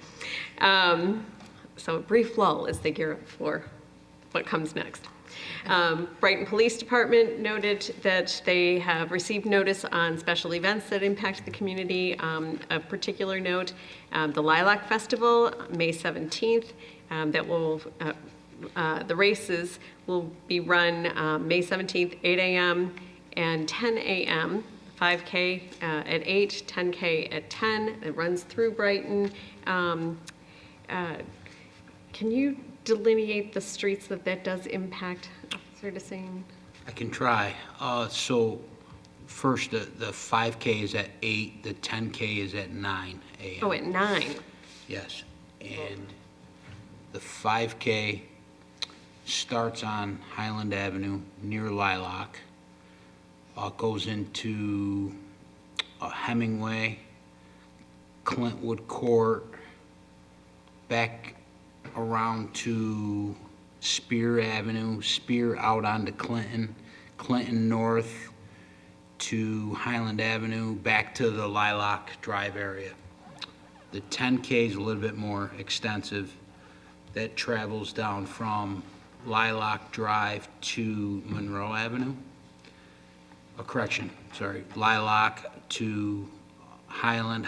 So a brief lull as they gear up for what comes next. Brighton Police Department noted that they have received notice on special events that impact the community. Of particular note, the Lilac Festival, May 17th, that will the races will be run May 17th, 8 a.m. and 10 a.m., 5K at 8, 10K at 10. It runs through Brighton. Can you delineate the streets that does impact, Officer DeSane? I can try. So first, the 5K is at 8, the 10K is at 9 a.m. Oh, at 9. Yes. And the 5K starts on Highland Avenue near Lilac, goes into Hemingway, Clintwood Court, back around to Spear Avenue, Spear out onto Clinton, Clinton North to Highland Avenue, back to the Lilac Drive area. The 10K is a little bit more extensive. That travels down from Lilac Drive to Monroe Avenue. Lilac to Highland,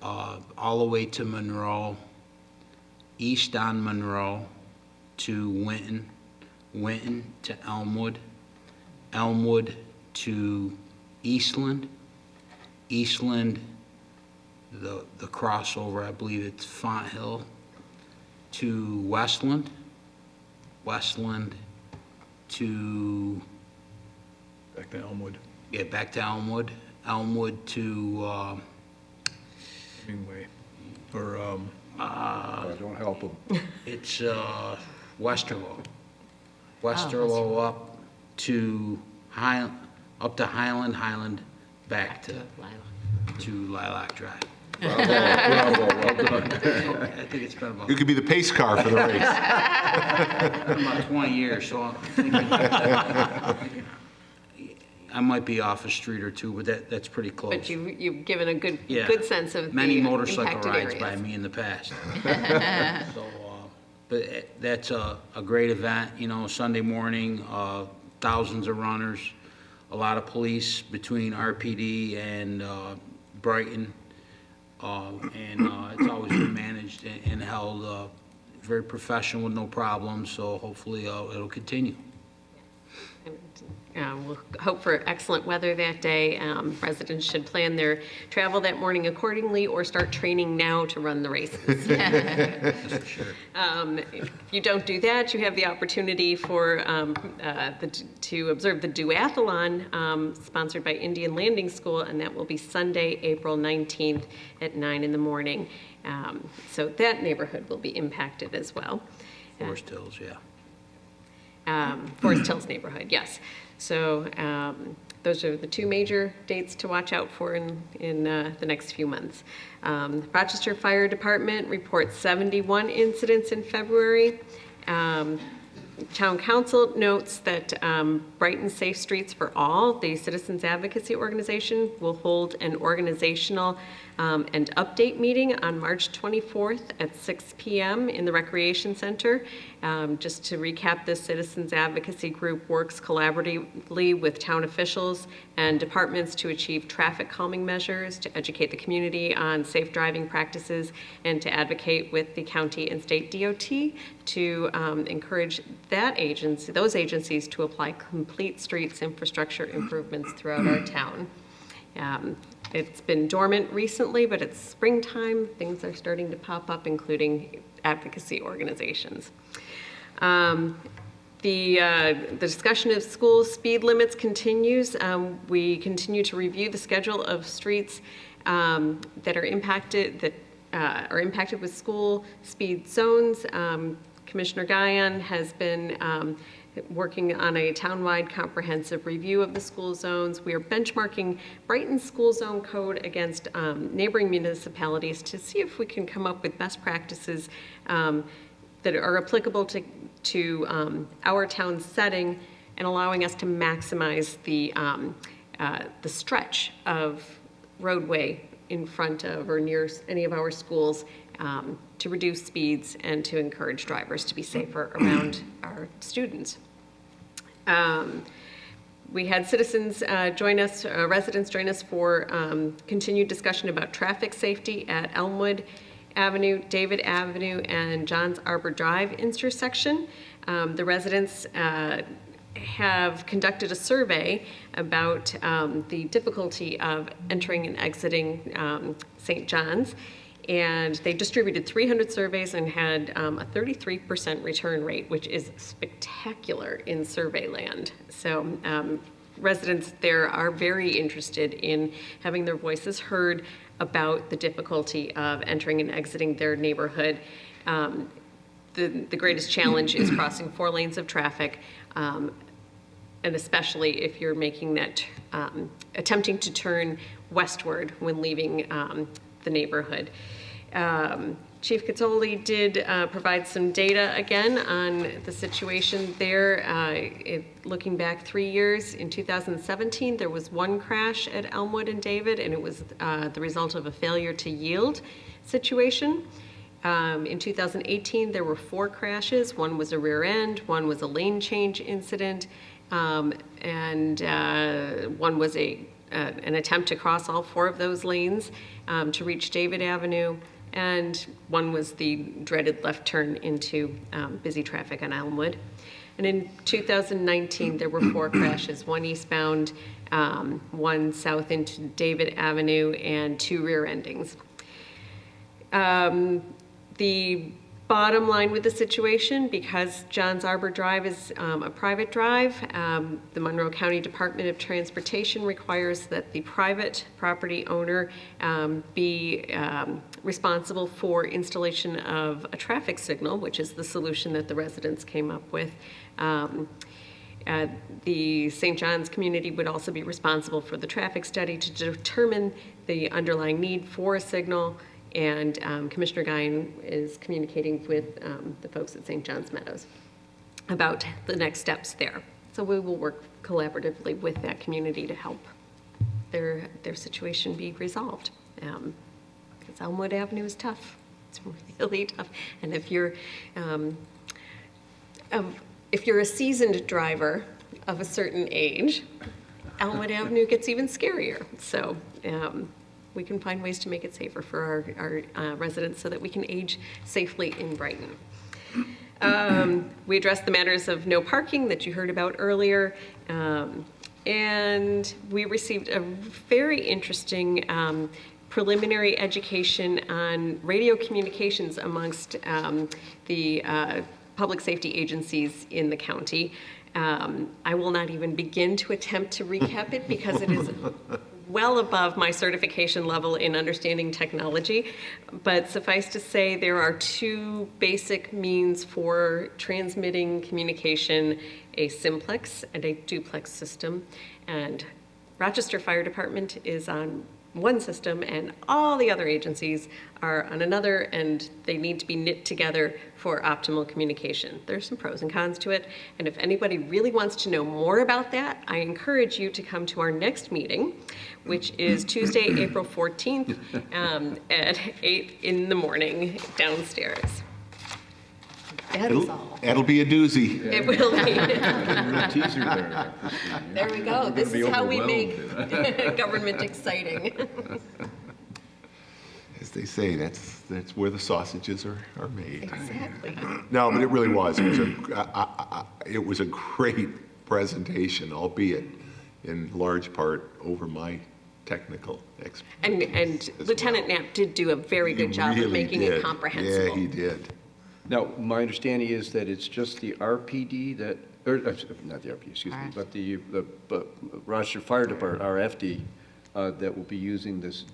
all the way to Monroe, east on Monroe to Winton to Elmwood to Eastland, the crossover, I believe it's Font Hill, to Westland to, Back to Elmwood, back to Elmwood to, Hemingway, or, Don't help them. it's Westerlo. Westerlo up to Highland, back to Lilac Drive. I think it's been about You could be the pace car for the race. about 20 years, so I'm thinking, I might be off a street or two, but that's pretty close. But you've given a good Yeah. sense of Many the motorcycle impacted rides by areas. me in the past. So, but that's a great event, Sunday morning, thousands of runners, a lot of police between RPD and Brighton. And it's always been managed and held very professional with no problems, so hopefully it'll continue. We'll hope for excellent weather that day. Residents should plan their travel that morning accordingly or start training now to run the races. That's for sure. If you don't do that, you have the opportunity for to observe the duathlon sponsored by Indian Landing School, and that will be Sunday, April 19th at 9 in the morning. So that neighborhood will be impacted as well. Forest Hills, yeah. Forest Hills neighborhood, yes. So those are the two major dates to watch out for in the next few months. Rochester Fire Department reports 71 incidents in February. Town Council notes that Brighton Safe Streets for All, the citizens advocacy organization, will hold an organizational and update meeting on March 24th at 6 p.m. in the Recreation Center. Just to recap, this citizens advocacy group works collaboratively with town officials and departments to achieve traffic calming measures, to educate the community on safe driving practices, and to advocate with the county and state DOT to encourage those agencies to apply complete streets infrastructure improvements throughout our town. It's been dormant recently, but it's springtime. Things are starting to pop up, including advocacy organizations. The discussion of school speed limits continues. We continue to review the schedule of streets that are impacted with school speed zones. Commissioner Guyon has been working on a townwide comprehensive review of the school zones. We are benchmarking Brighton's school zone code against neighboring municipalities to see if we can come up with best practices that are applicable to our town setting and allowing us to maximize the stretch of roadway in front of or near any of our schools to reduce speeds and to encourage drivers to be safer around our students. We had citizens residents join us for continued discussion about traffic safety at Elmwood Avenue, David Avenue, and Johns Arbor Drive intersection. The residents have conducted a survey about the difficulty of entering and exiting St. John's. And they distributed 300 surveys and had a 33% return rate, which is spectacular in survey land. So residents there are very interested in having their voices heard about the difficulty of entering and exiting their neighborhood. The greatest challenge is crossing 4 lanes of traffic, and especially if you're making that, attempting to turn westward when leaving the neighborhood. Chief Cazzoli did provide some data again on the situation there. Looking back 3 years, in 2017, there was 1 crash at Elmwood and David, and it was the result of a failure to yield situation. In 2018, there were 4 crashes. 1 was a rear end, 1 was a lane change incident, and 1 was an attempt to cross all 4 of those lanes to reach David Avenue, and 1 was the dreaded left turn into busy traffic on Elmwood. And in 2019, there were 4 crashes, 1 eastbound, 1 south into David Avenue, and 2 rear endings. The bottom line with the situation, because Johns Arbor Drive is a private drive, the Monroe County Department of Transportation requires that the private property owner be responsible for installation of a traffic signal, which is the solution that the residents came up with. The St. John's community would also be responsible for the traffic study to determine the underlying need for a signal. And Commissioner Guyon is communicating with the folks at St. John's Meadows about the next steps there. So we will work collaboratively with that community to help their situation be resolved. Because Elmwood Avenue is tough. It's really tough. And if you're a seasoned driver of a certain age, Elmwood Avenue gets even scarier. So we can find ways to make it safer for our residents so that we can age safely in Brighton. We addressed the matters of no parking that you heard about earlier, and we received a very interesting preliminary education on radio communications amongst the public safety agencies in the county. I will not even begin to attempt to recap it because it is well above my certification level in understanding technology, but suffice to say there are 2 basic means for transmitting communication, a simplex and a duplex system, and Rochester Fire Department is on one system and all the other agencies are on another, and they need to be knit together for optimal communication. There's some pros and cons to it, and if anybody really wants to know more about that, I encourage you to come to our next meeting, which is Tuesday, April 14th at 8 in the morning downstairs. That is all. That'll be a doozy. It will be. Teaser there. There we go. This is how we make government exciting. As they say, that's where the sausages are made. Exactly. No, but it really was. It was a great presentation, albeit in large part over my technical expertise. And Lieutenant Knapp did do a very good job of making it comprehensible. Yeah, he did. Now, my understanding is that it's just the RPD that, or not the RPD, excuse me, but the Rochester Fire Department, RFD, that will be using this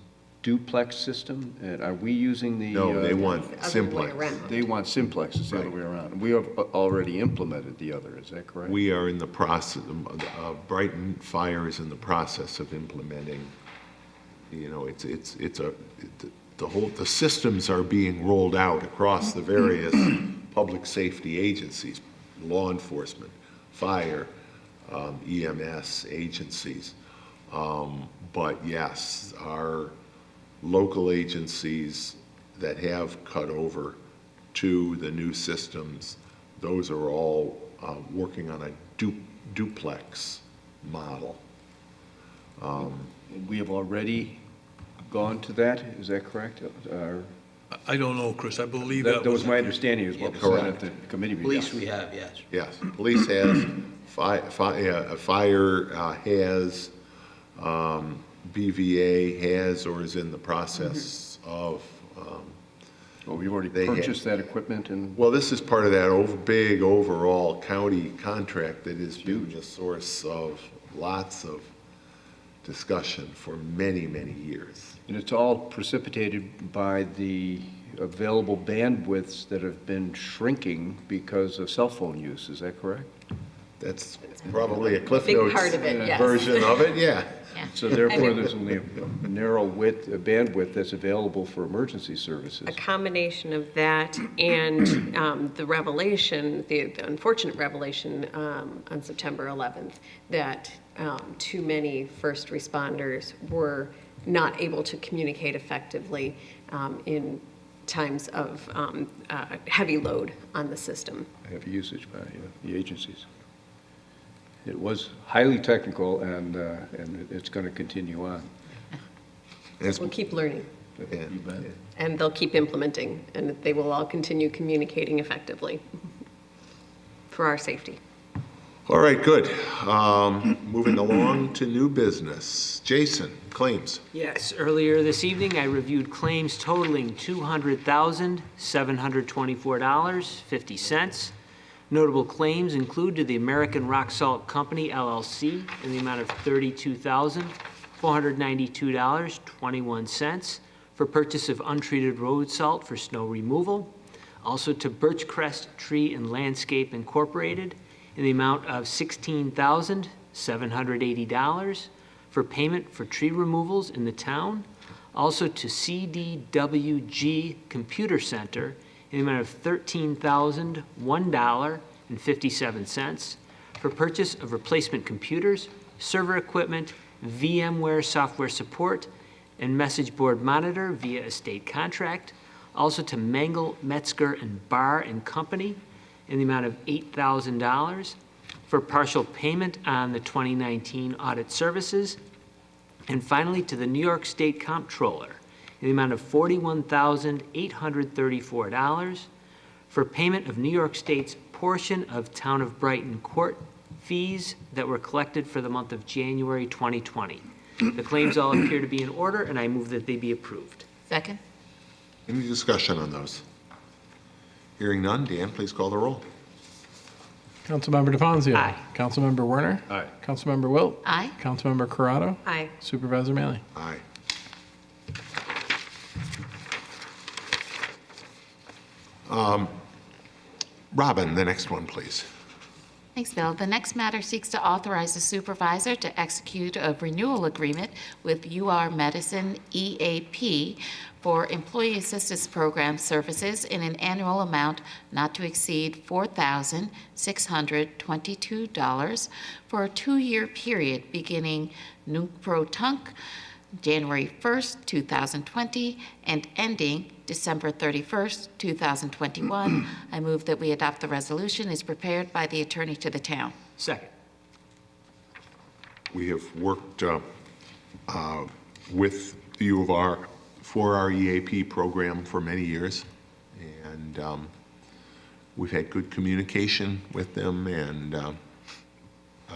duplex system, and are we using the? No, they want Other way simplex. around. They want simplex, it's the other way around. We have already implemented the other, is that correct? We are in the process, Brighton Fire is in the process of implementing, the systems are being rolled out across the various public safety agencies, law enforcement, fire, EMS agencies. But yes, our local agencies that have cut over to the new systems, those are all working on a duplex model. We have already gone to that, is that correct? I don't know, Chris, I believe That was my understanding, is what was said at correct. the committee meeting. Police we have, yes. Yes, police has, fire has, BVA has or is in the process of, Well, we've already They had- purchased that equipment and well, this is part of that big overall county contract that has been a source of lots of discussion for many, many years. And it's all precipitated by the available bandwidths that have been shrinking because of cell phone use, is that correct? That's probably a Cliff Big Notes part of it, yes. version of it, yeah. So therefore, there's only a narrow bandwidth that's available for emergency services. A combination of that and the revelation, the unfortunate revelation on September 11th, that too many first responders were not able to communicate effectively in times of heavy load on the system. Heavy usage by the agencies. It was highly technical, and it's going to continue on. We'll keep learning, Yeah. You bet. and they'll keep implementing, and they will all continue communicating effectively for our safety. All right, good. Moving along to new business. Jason, claims. Yes, earlier this evening, I reviewed claims totaling $200,724.50. Notable claims include to the American Rock Salt Company, LLC, in the amount of $32,492.21 for purchase of untreated road salt for snow removal. Also to Birchcrest Tree and Landscape Incorporated in the amount of $16,780 for payment for tree removals in the town. Also to CDWG Computer Center in the amount of $13,001.57 for purchase of replacement computers, server equipment, VMware software support, and message board monitor via a state contract. Also to Mangel, Metzger, and Barr and Company in the amount of $8,000 for partial payment on the 2019 audit services. And finally, to the New York State Comptroller in the amount of $41,834 for payment of New York State's portion of Town of Brighton court fees that were collected for the month of January 2020. The claims all appear to be in order, and I move that they be approved. Second? Any discussion on those? Hearing none, Dan, please call the roll. Councilmember DeFazio. Aye. Councilmember Werner. Aye. Councilmember Wilt. Aye. Councilmember Corrado. Aye. Supervisor Mealy. Aye. Robin, the next one, please. Thanks, Bill. The next matter seeks to authorize the supervisor to execute a renewal agreement with UR Medicine EAP for Employee Assistance Program services in an annual amount not to exceed $4,622 for a 2-year period beginning nunc pro tunc January 1st, 2020, and ending December 31st, 2021. I move that we adopt the resolution as prepared by the attorney to the town. Second. We have worked with the U of R for our EAP program for many years, and we've had good communication with them, and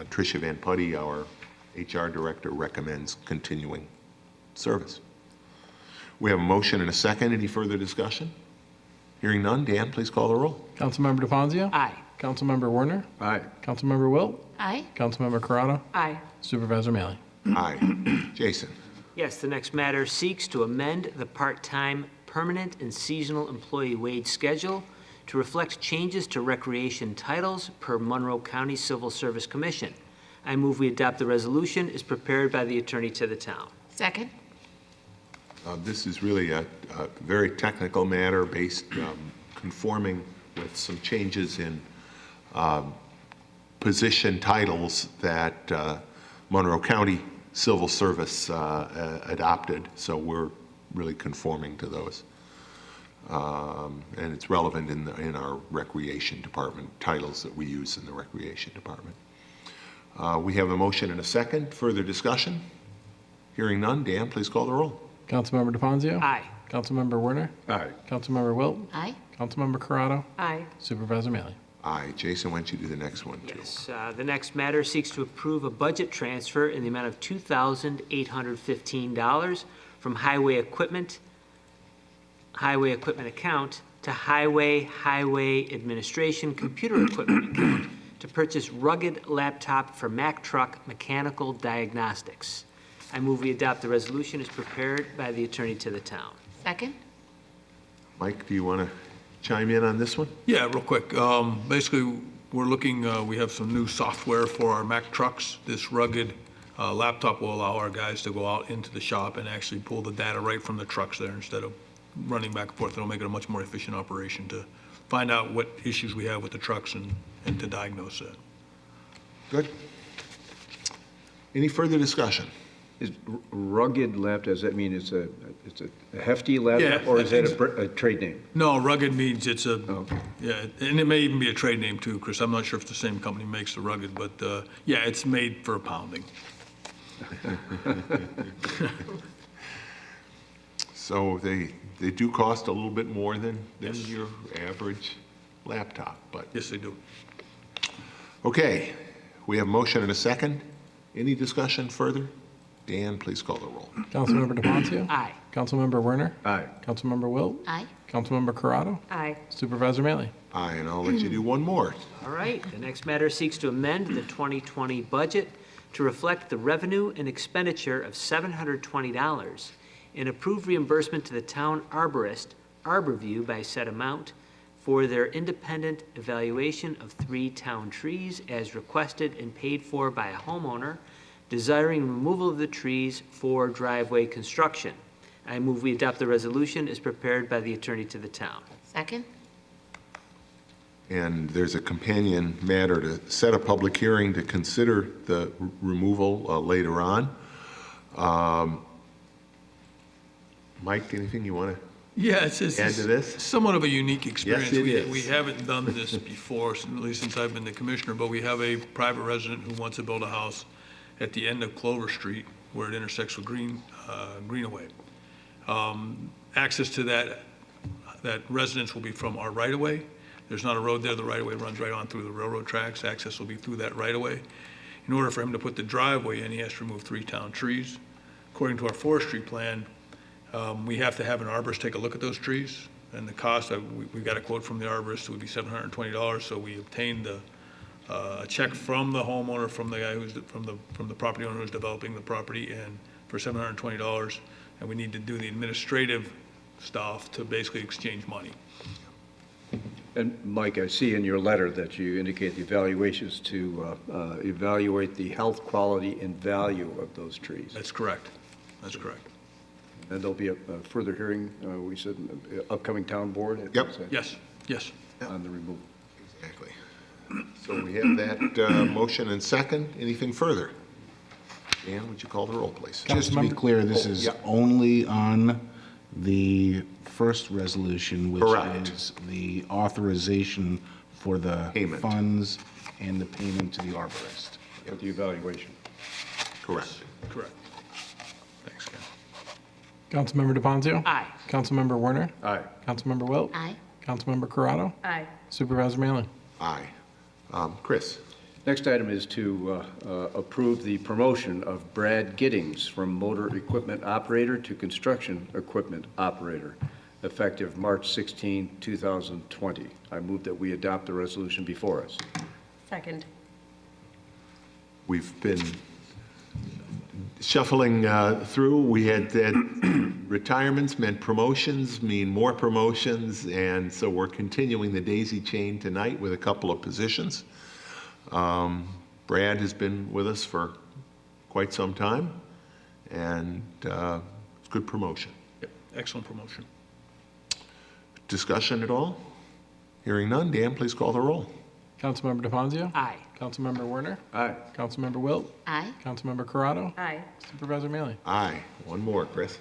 Tricia Van Putty, our HR director, recommends continuing service. We have a motion and a second. Any further discussion? Hearing none, Dan, please call the roll. Councilmember DeFazio. Aye. Councilmember Werner. Aye. Councilmember Wilt. Aye. Councilmember Corrado. Aye. Supervisor Mealy. Aye. Jason. Yes, the next matter seeks to amend the part-time, permanent, and seasonal employee wage schedule to reflect changes to recreation titles per Monroe County Civil Service Commission. I move we adopt the resolution as prepared by the attorney to the town. Second? This is really a very technical matter based, conforming with some changes in position titles that Monroe County Civil Service adopted, so we're really conforming to those. And it's relevant in our Recreation Department, titles that we use in the Recreation Department. We have a motion and a second. Further discussion? Hearing none, Dan, please call the roll. Councilmember DeFazio. Aye. Councilmember Werner. Aye. Councilmember Wilt. Aye. Councilmember Corrado. Aye. Supervisor Mealy. Aye. Jason, why don't you do the next one, too? Yes, the next matter seeks to approve a budget transfer in the amount of $2,815 from highway equipment highway equipment account to highway administration computer equipment account to purchase rugged laptop for Mack Truck Mechanical Diagnostics. I move we adopt the resolution as prepared by the attorney to the town. Second? Mike, do you want to chime in on this one? Yeah, real quick. Basically, we're looking, we have some new software for our Mack trucks. This rugged laptop will allow our guys to go out into the shop and actually pull the data right from the trucks there instead of running back and forth. It'll make it a much more efficient operation to find out what issues we have with the trucks and to diagnose that. Good. Any further discussion? Is rugged laptop, does that mean it's a hefty laptop, Yeah, or is that it's- a trade name? No, rugged means it's a, Okay. yeah, and it may even be a trade name too, Chris. I'm not sure if the same company makes the rugged, but yeah, it's made for pounding. So they do cost a little bit more than your average laptop, but, Yes, they do. okay. We have motion and a second. Any discussion further? Dan, please call the roll. Councilmember DePoncio? Aye. Councilmember Werner? Aye. Councilmember Wilt? Aye. Councilmember Corrado? Aye. Supervisor Mealy? Aye, and I'll let you do one more. All right, the next matter seeks to amend the 2020 budget to reflect the revenue and expenditure of $720 and approve reimbursement to the town arborist, Arborview, by said amount for their independent evaluation of 3 town trees as requested and paid for by a homeowner desiring removal of the trees for driveway construction. I move we adopt the resolution as prepared by the attorney to the town. Second? And there's a companion matter to set a public hearing to consider the removal later on. Mike, anything you want to? Yeah, it's Add to this? somewhat of a unique experience. Yes, it We- is. We haven't done this before, at least since I've been the commissioner, but we have a private resident who wants to build a house at the end of Clover Street where it intersects with Greenaway. Access to that residence will be from our right-of-way. There's not a road there. The right-of-way runs right on through the railroad tracks. Access will be through that right-of-way. In order for him to put the driveway in, he has to remove 3 town trees. According to our forestry plan, we have to have an arborist take a look at those trees, and the cost, we got a quote from the arborist, it would be $720, so we obtained a check from the homeowner, from the guy from the property owner who's developing the property, and for $720, and we need to do the administrative stuff to basically exchange money. And Mike, I see in your letter that you indicate the evaluations to evaluate the health, quality, and value of those trees. That's correct. That's correct. And there'll be a further hearing, we said, upcoming town board? Yep. Yes, yes. On the removal. Exactly. So we have that motion and second. Anything further? Dan, would you call the roll, please? Just to be clear, this is only on the first resolution, which Correct. is the authorization for the Payment. funds and the payment to the arborist. With the evaluation. Correct. Correct. Thanks, Ken. Councilmember DePoncio? Aye. Councilmember Werner? Aye. Councilmember Wilt? Aye. Councilmember Corrado? Aye. Supervisor Mealy? Aye. Chris? Next item is to approve the promotion of Brad Giddings from motor equipment operator to construction equipment operator, effective March 16, 2020. I move that we adopt the resolution before us. Second. We've been shuffling through. We had retirements meant promotions, mean more promotions, and so we're continuing the daisy chain tonight with a couple of positions. Brad has been with us for quite some time, and it's a good promotion. Yep, excellent promotion. Discussion at all? Hearing none, Dan, please call the roll. Councilmember DePoncio? Aye. Councilmember Werner? Aye. Councilmember Wilt? Aye. Councilmember Corrado? Aye. Supervisor Mealy? Aye. One more, Chris.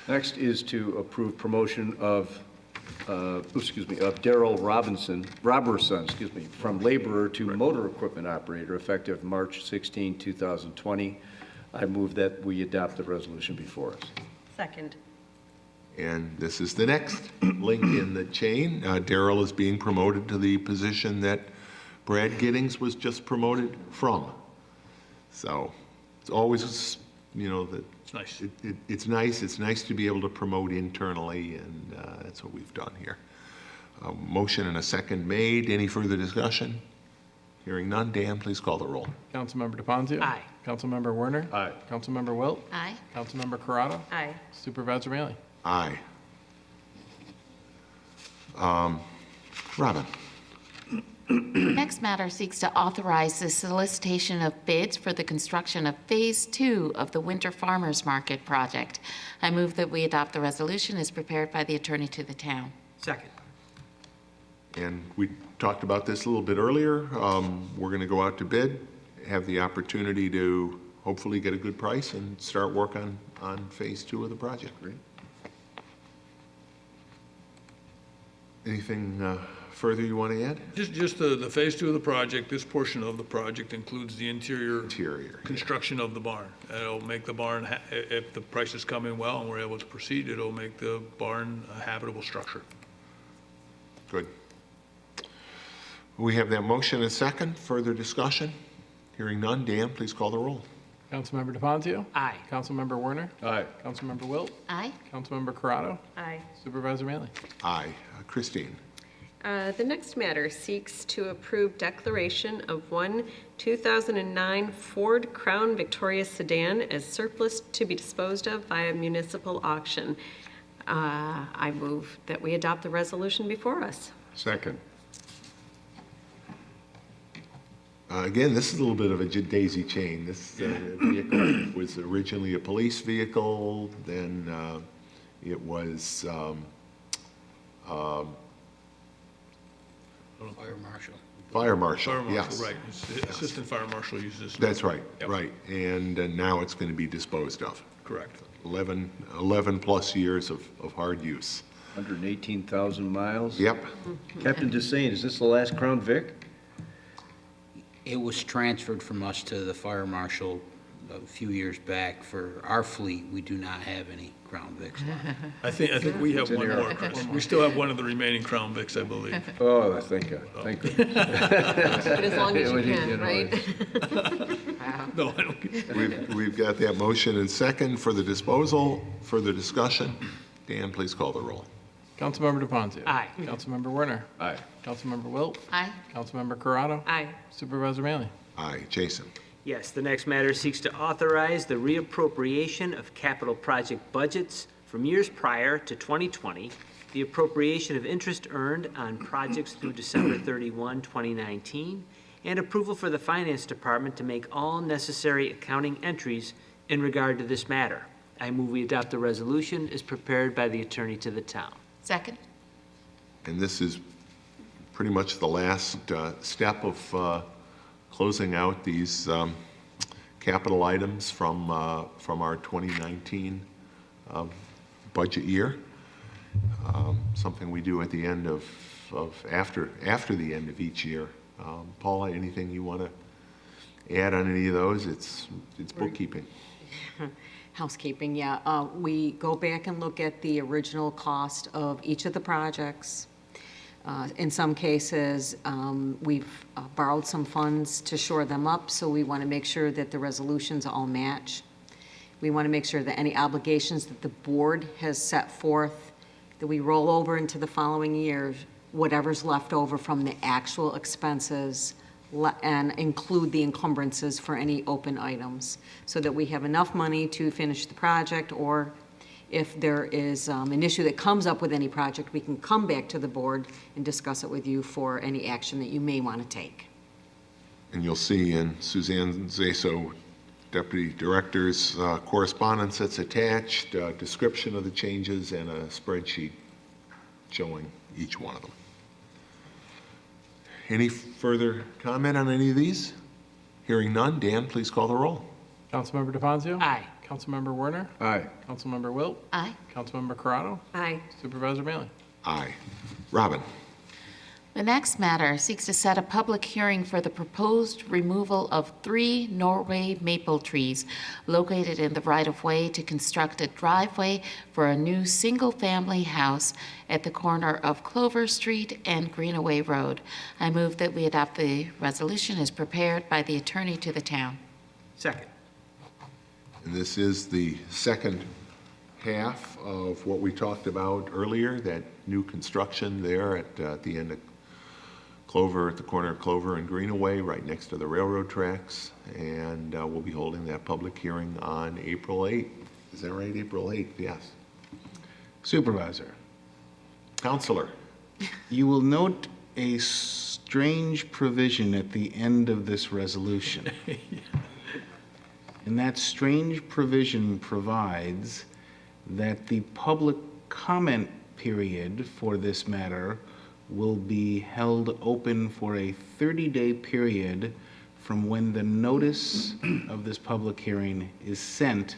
Next is to approve promotion of Daryl Robertson, from laborer to motor equipment operator, effective March 16, 2020. I move that we adopt the resolution before us. Second. And this is the next link in the chain. Daryl is being promoted to the position that Brad Giddings was just promoted from. So it's always, the It's nice. It's nice to be able to promote internally, and that's what we've done here. A motion and a second made. Any further discussion? Hearing none. Dan, please call the roll. Councilmember DeFazio. Aye. Councilmember Werner. Aye. Councilmember Wilt. Aye. Councilmember Corrado. Aye. Supervisor Mealy. Aye. Robin? Next matter seeks to authorize the solicitation of bids for the construction of Phase 2 of the Winter Farmers Market project. I move that we adopt the resolution as prepared by the attorney to the town. Second. And we talked about this a little bit earlier. We're going to go out to bid, have the opportunity to hopefully get a good price and start work on Phase 2 of the project. Anything further you want to add? Just the phase 2 of the project, this portion of the project includes the interior Interior. construction of the barn. And it'll make the barn, if the prices come in well and we're able to proceed, it'll make the barn a habitable structure. Good. We have that motion and second. Further discussion? Hearing none. Dan, please call the roll. Councilmember DeFazio. Aye. Councilmember Werner. Aye. Councilmember Wilt. Aye. Councilmember Corrado. Aye. Supervisor Mealy. Aye. Christine? The next matter seeks to approve declaration of one 2009 Ford Crown Victoria sedan as surplus to be disposed of via municipal auction. I move that we adopt the resolution before us. Second. Again, this is a little bit of a daisy chain. This vehicle was originally a police vehicle, then it was Fire marshal. fire marshal, Fire yes. marshal, right. Assistant fire marshal uses. That's right, Yep. right. And now it's going to be disposed of. Correct. 11 plus years of hard use. 118,000 miles? Yep. Captain Dessain, is this the last Crown Vic? It was transferred from us to the fire marshal a few years back. For our fleet, we do not have any Crown Vics left. I think we have It's an one error. more, Chris. We still have one of the remaining Crown Vics, I believe. Oh, thank you, thank you. But as long as you Yeah, can, right? No, I don't. We've got that motion and second for the disposal. Further discussion? Dan, please call the roll. Councilmember DeFazio. Aye. Councilmember Werner. Aye. Councilmember Wilt. Aye. Councilmember Corrado. Aye. Supervisor Mealy. Aye. Jason? Yes, the next matter seeks to authorize the reappropriation of capital project budgets from years prior to 2020, the appropriation of interest earned on projects through December 31, 2019, and approval for the Finance Department to make all necessary accounting entries in regard to this matter. I move we adopt the resolution as prepared by the attorney to the town. Second. And this is pretty much the last step of closing out these capital items from our 2019 budget year. Something we do at the end of after the end of each year. Paula, anything you want to add on any of those? It's bookkeeping. Housekeeping, yeah. We go back and look at the original cost of each of the projects. In some cases, we've borrowed some funds to shore them up, so we want to make sure that the resolutions all match. We want to make sure that any obligations that the board has set forth, that we roll over into the following year, whatever's left over from the actual expenses, and include the encumbrances for any open items, so that we have enough money to finish the project, or if there is an issue that comes up with any project, we can come back to the board and discuss it with you for any action that you may want to take. And you'll see in Suzanne Zaso, Deputy Director's correspondence that's attached, description of the changes, and a spreadsheet showing each one of them. Any further comment on any of these? Hearing none, Dan, please call the roll. Councilmember DeFazio. Aye. Councilmember Werner. Aye. Councilmember Wilt. Aye. Councilmember Corrado. Aye. Supervisor Mealy. Aye. Robin? The next matter seeks to set a public hearing for the proposed removal of 3 Norway maple trees located in the right-of-way to construct a driveway for a new single-family house at the corner of Clover Street and Greenaway Road. I move that we adopt the resolution as prepared by the attorney to the town. Second. And this is the second half of what we talked about earlier, that new construction there at the end of Clover, at the corner of Clover and Greenaway, right next to the railroad tracks. And we'll be holding that public hearing on April 8th. Is that right? April 8th, yes. Supervisor, Counselor, you will note a strange provision at the end of this resolution. And that strange provision provides that the public comment period for this matter will be held open for a 30-day period from when the notice of this public hearing is sent,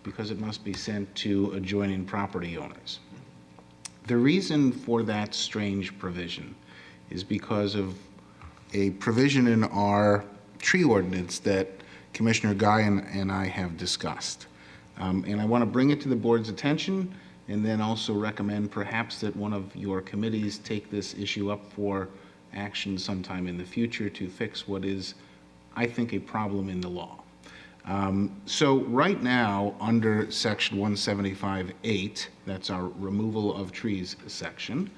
because it must be sent to adjoining property owners. The reason for that strange provision is because of a provision in our tree ordinance that Commissioner Guy and I have discussed. And I want to bring it to the board's attention, and then also recommend perhaps that one of your committees take this issue up for action sometime in the future to fix what is, I think, a problem in the law. So right now, under section 175.8, that's our removal of trees section,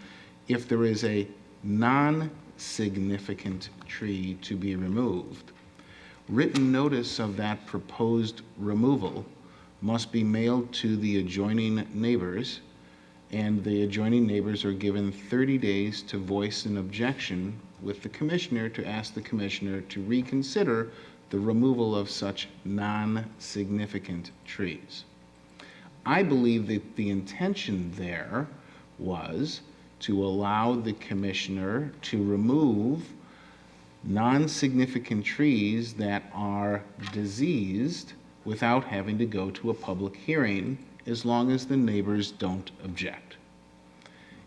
if there is a non-significant tree to be removed, written notice of that proposed removal must be mailed to the adjoining neighbors, and the adjoining neighbors are given 30 days to voice an objection with the commissioner to ask the commissioner to reconsider the removal of such non-significant trees. I believe that the intention there was to allow the commissioner to remove non-significant trees that are diseased without having to go to a public hearing, as long as the neighbors don't object.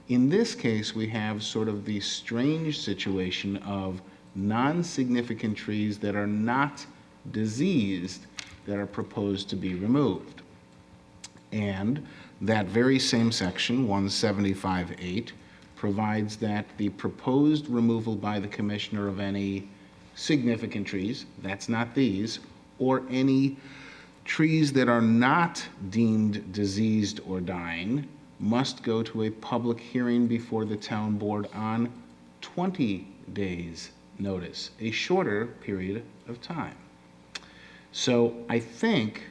In this case, we have sort of the strange situation of non-significant trees that are not diseased that are proposed to be removed. And that very same section, 175.8, provides that the proposed removal by the commissioner of any significant trees, that's not these, or any trees that are not deemed diseased or dying, must go to a public hearing before the town board on 20 days' notice, a shorter period of time. So I think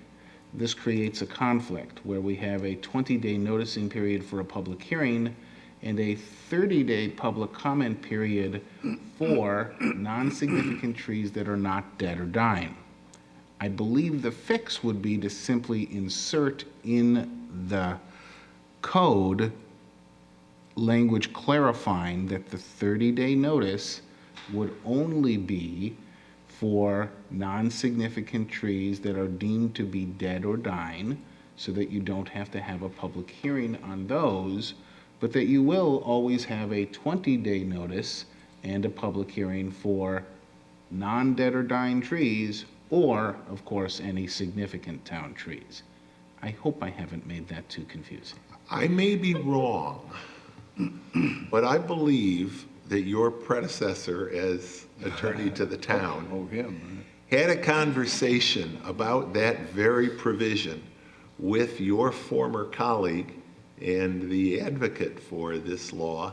this creates a conflict where we have a 20-day noticing period for a public hearing and a 30-day public comment period for non-significant trees that are not dead or dying. I believe the fix would be to simply insert in the code language clarifying that the 30-day notice would only be for non-significant trees that are deemed to be dead or dying, so that you don't have to have a public hearing on those, but that you will always have a 20-day notice and a public hearing for non-dead or dying trees, or, of course, any significant town trees. I hope I haven't made that too confusing. I may be wrong, but I believe that your predecessor as attorney to the town had a conversation about that very provision with your former colleague and the advocate for this law,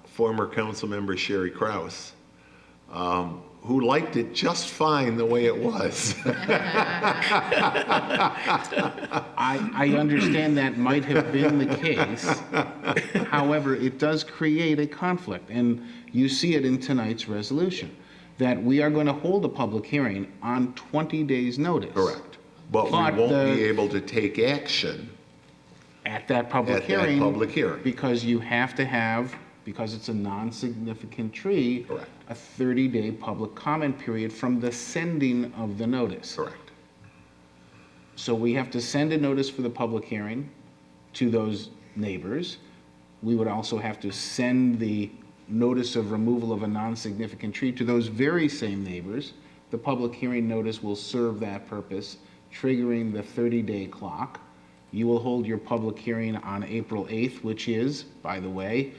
former council member Sherry Kraus, who liked it just fine the way it was. I understand that might have been the case. However, it does create a conflict, and you see it in tonight's resolution, that we are going to hold a public hearing on 20 days' notice. Correct. But we won't be able to take action at that public at that hearing. public hearing. Because you have to have, because it's a non-significant tree. Correct. A 30-day public comment period from the sending of the notice. Correct. So we have to send a notice for the public hearing to those neighbors. We would also have to send the notice of removal of a non-significant tree to those very same neighbors. The public hearing notice will serve that purpose, triggering the 30-day clock. You will hold your public hearing on April 8th, which is, by the way,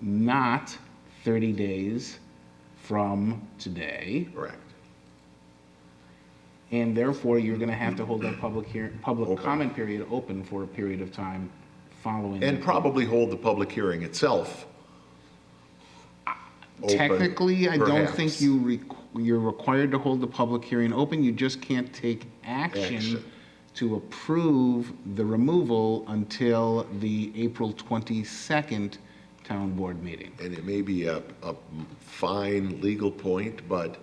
not 30 days from today. Correct. and therefore you're going to have to hold that public comment period open for a period of time following. And probably hold the public hearing itself open, Technically, I don't perhaps. think you're required to hold the public hearing open. You just can't take action Action. to approve the removal until the April 22nd town board meeting. And it may be a fine legal point, but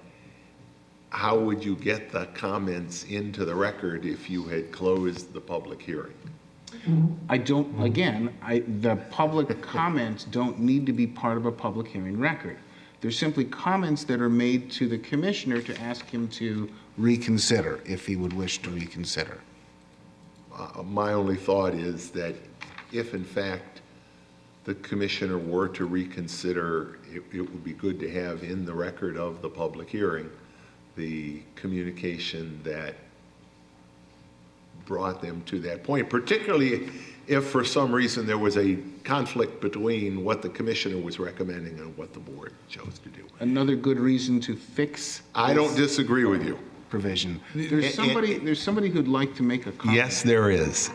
how would you get the comments into the record if you had closed the public hearing? I don't, again, the public comments don't need to be part of a public hearing record. They're simply comments that are made to the commissioner to ask him to reconsider, if he would wish to reconsider. My only thought is that if in fact the commissioner were to reconsider, it would be good to have in the record of the public hearing the communication that brought them to that point, particularly if for some reason there was a conflict between what the commissioner was recommending and what the board chose to do. Another good reason to fix I don't disagree with you. provision. There's somebody who'd like to make a comment. Yes, there is.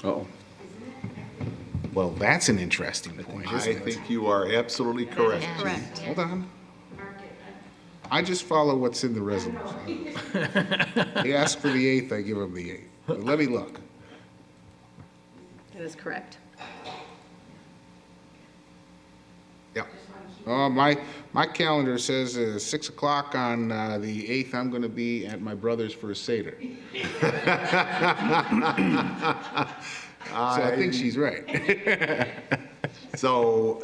Oh, Well, that's an interesting point, I isn't it? think you are absolutely correct. Correct. Hold on. I just follow what's in the resolution. He asked for the 8th, I give him the 8th. But let me look. That is correct. Yeah. My calendar says 6 o'clock on the 8th, I'm going to be at my brother's for a Seder. So I think she's right. So,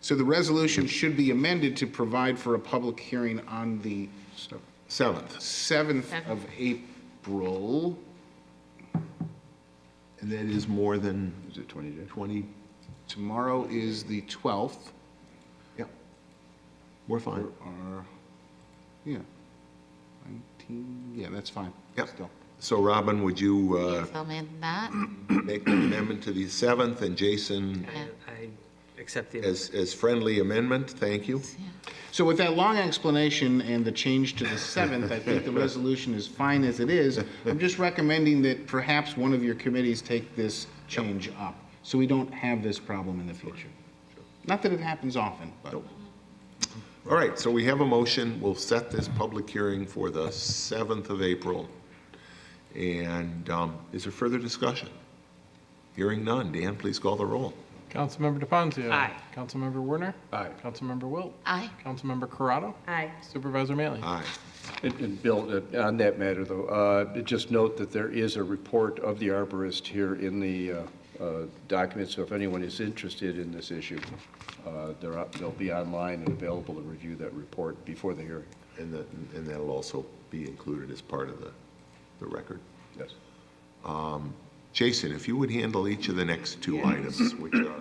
So the resolution should be amended to provide for a public hearing on the 7th. 7th of April. And that is more than is it 20 days? 20, Tomorrow is the 12th. yeah. We're fine. Yeah. 19, yeah, that's fine. Yep. Still. So Robin, would you So amend that. make the amendment to the 7th, and Jason, I accept the, as friendly amendment? Thank you. So with that long explanation and the change to the 7th, I think the resolution is fine as it is. I'm just recommending that perhaps one of your committees take this change up, so we don't have this problem in the future. Not that it happens often, but. All right, so we have a motion. We'll set this public hearing for the 7th of April. And is there further discussion? Hearing none. Dan, please call the roll. Councilmember DeFazio. Aye. Councilmember Werner. Aye. Councilmember Wilt. Aye. Councilmember Corrado. Aye. Supervisor Mealy. Aye. And Bill, on that matter, though, just note that there is a report of the arborist here in the document, so if anyone is interested in this issue, they'll be online and available to review that report before the hearing. And that'll also be included as part of the record. Yes. Jason, if you would handle each of the next two items, which are,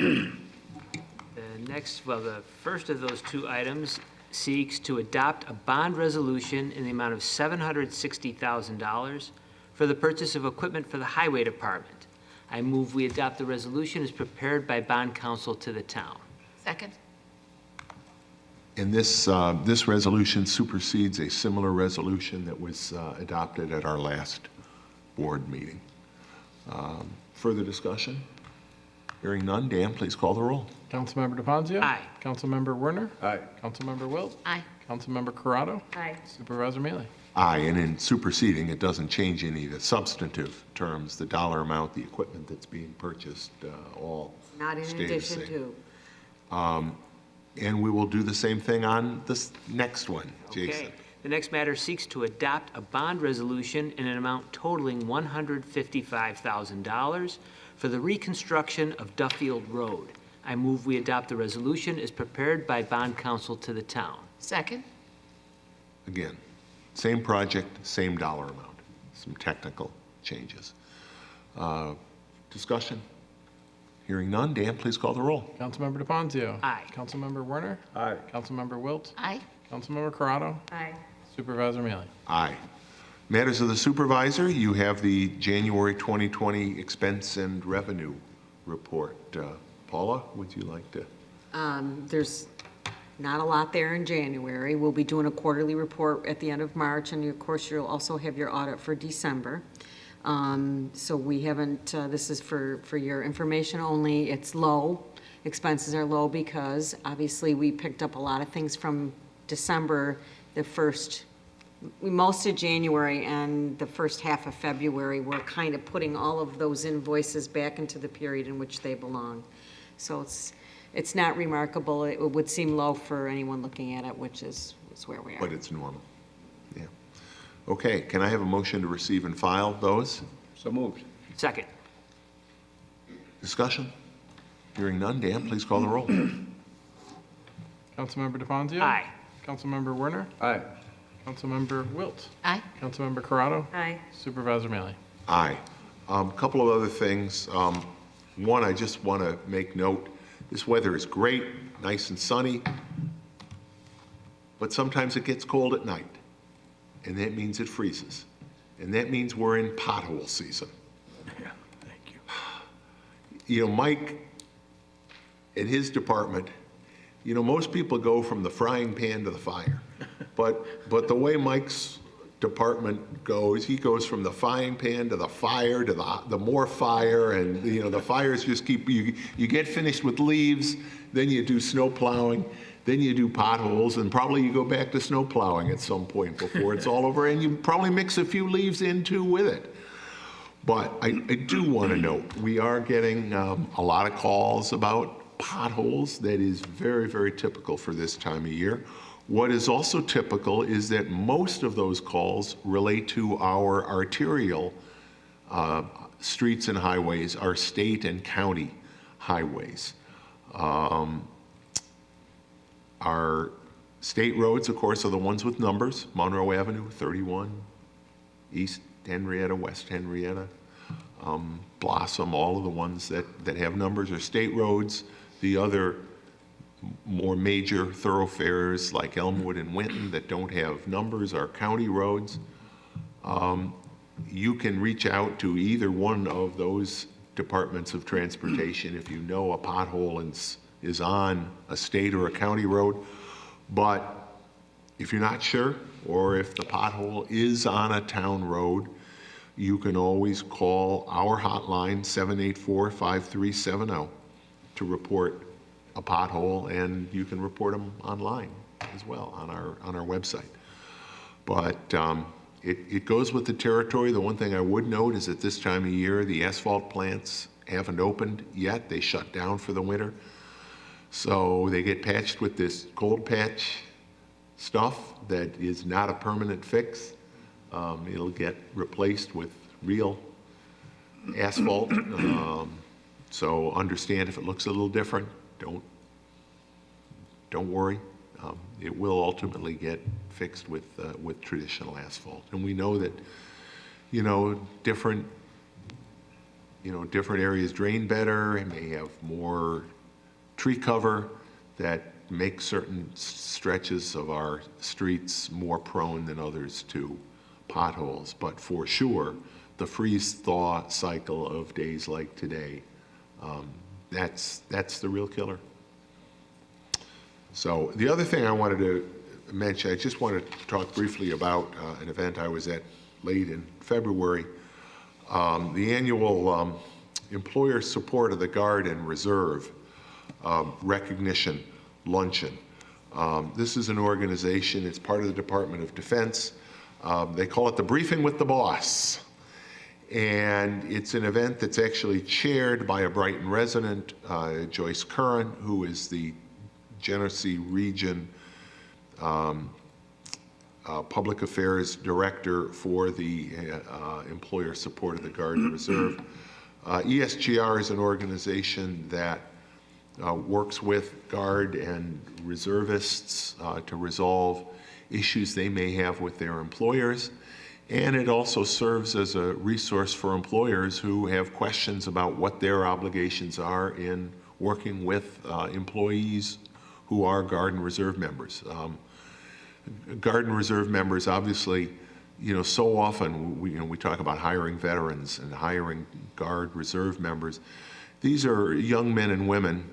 the first of those two items seeks to adopt a bond resolution in the amount of $760,000 for the purchase of equipment for the Highway Department. I move we adopt the resolution as prepared by bond counsel to the town. Second. and this resolution supersedes a similar resolution that was adopted at our last board meeting. Further discussion? Hearing none. Dan, please call the roll. Councilmember DeFazio. Aye. Councilmember Werner. Aye. Councilmember Wilt. Aye. Councilmember Corrado. Aye. Supervisor Mealy. Aye, and in superseding, it doesn't change any of the substantive terms, the dollar amount, the equipment that's being purchased, all Not in stay the addition same. to. And we will do the same thing on this next one, Jason. Okay. The next matter seeks to adopt a bond resolution in an amount totaling $155,000 for the reconstruction of Duffield Road. I move we adopt the resolution as prepared by bond counsel to the town. Second. Again, same project, same dollar amount, some technical changes. Discussion? Hearing none. Dan, please call the roll. Councilmember DeFazio. Aye. Councilmember Werner. Aye. Councilmember Wilt. Aye. Councilmember Corrado. Aye. Supervisor Mealy. Aye. Matters of the supervisor, you have the January 2020 expense and revenue report Paula, would you like to? There's not a lot there in January. We'll be doing a quarterly report at the end of March, and of course, you'll also have your audit for December. So we haven't, this is for your information only. It's low. Expenses are low because obviously we picked up a lot of things from December, most of January and the first half of February. We're kind of putting all of those invoices back into the period in which they belong. So it's not remarkable. It would seem low for anyone looking at it, which is where we are. But it's normal. Yeah. Okay, can I have a motion to receive and file those? So moved. Second. Discussion? Hearing none. Dan, please call the roll. Councilmember DeFazio? Aye. Councilmember Werner? Aye. Councilmember Wilt? Aye. Councilmember Corrado? Aye. Supervisor Mealy? Aye. Couple of other things. One, I just want to make note, this weather is great, nice and sunny, but sometimes it gets cold at night, and that means it freezes. And that means we're in pothole season. Yeah, thank you. You know, Mike and his department, you know, most people go from the frying pan to the fire. But the way Mike's department goes, he goes from the frying pan to the fire to the more fire, and you know the fires just keep you get finished with leaves, then you do snow plowing, then you do potholes, and probably you go back to snow plowing at some point before it's all over, and you probably mix a few leaves in too with it. But I do want to note, we are getting a lot of calls about potholes. That is very, very typical for this time of year. What is also typical is that most of those calls relate to our arterial streets and highways, our state and county highways. Our state roads, of course, are the ones with numbers: Monroe Avenue, 31, East Henrietta, West Henrietta, Blossom. All of the ones that have numbers are state roads. The other more major thoroughfares like Elmwood and Winton that don't have numbers are county roads. You can reach out to either one of those departments of transportation if you know a pothole is on a state or a county road. But if you're not sure, or if the pothole is on a town road, you can always call our hotline, 784-5370, to report a pothole, and you can report them online as well on our website. But it goes with the territory. The one thing I would note is at this time of year, the asphalt plants haven't opened yet. They shut down for the winter. So they get patched with this cold patch stuff that is not a permanent fix. It'll get replaced with real asphalt. So understand if it looks a little different, don't worry. It will ultimately get fixed with traditional asphalt. And we know that, different areas drain better and may have more tree cover that makes certain stretches of our streets more prone than others to potholes. But for sure, the freeze-thaw cycle of days like today, that's the real killer. So the other thing I wanted to mention, I just wanted to talk briefly about an event I was at late in February, the annual Employer Support of the Guard and Reserve Recognition Luncheon. This is an organization, it's part of the Department of Defense. They call it the Briefing with the Boss. And it's an event that's actually chaired by a Brighton resident, Joyce Curran, who is the Genesee Region Public Affairs Director for the Employer Support of the Guard and Reserve. ESGR is an organization that works with Guard and reservists to resolve issues they may have with their employers. And it also serves as a resource for employers who have questions about what their obligations are in working with employees who are Guard and Reserve members. Guard and Reserve members, obviously, so often we talk about hiring veterans and hiring Guard Reserve members. These are young men and women,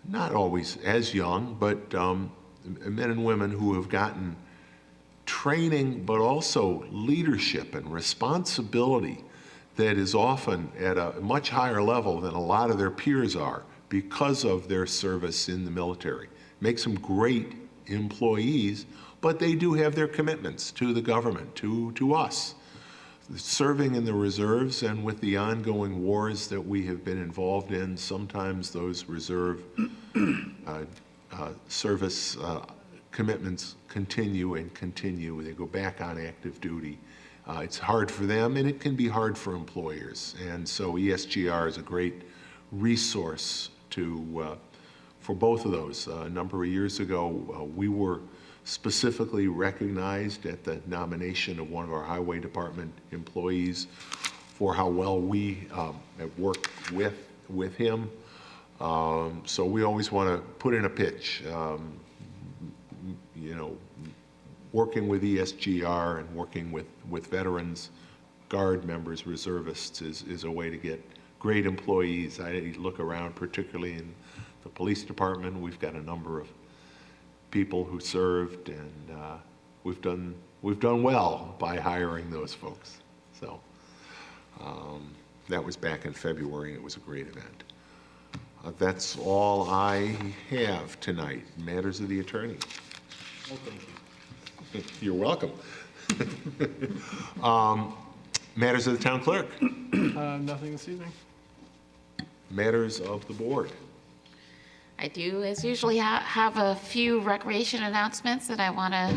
not always as young, but men and women who have gotten training, but also leadership and responsibility that is often at a much higher level than a lot of their peers are because of their service in the military. Makes them great employees, but they do have their commitments to the government, to us. Serving in the reserves and with the ongoing wars that we have been involved in, sometimes those reserve service commitments continue and continue. They go back on active duty. It's hard for them, and it can be hard for employers. And so ESGR is a great resource for both of those. A number of years ago, we were specifically recognized at the nomination of one of our Highway Department employees for how well we have worked with him. So we always want to put in a pitch. Working with ESGR and working with veterans, Guard members, reservists is a way to get great employees. I look around, particularly in the police department. We've got a number of people who served, and we've done well by hiring those folks. So that was back in February, and it was a great event. That's all I have tonight. Matters of the attorney. Well, thank you. You're welcome. Matters of the town clerk. Nothing this evening. Matters of the board. I do, as usually, have a few recreation announcements that I want to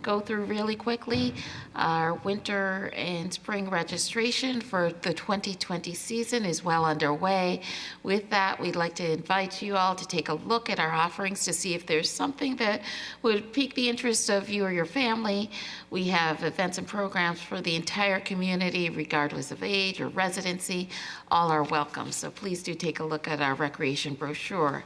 go through really quickly. Our winter and spring registration for the 2020 season is well underway. With that, we'd like to invite you all to take a look at our offerings to see if there's something that would pique the interest of you or your family. We have events and programs for the entire community, regardless of age or residency. All are welcome, so please do take a look at our recreation brochure.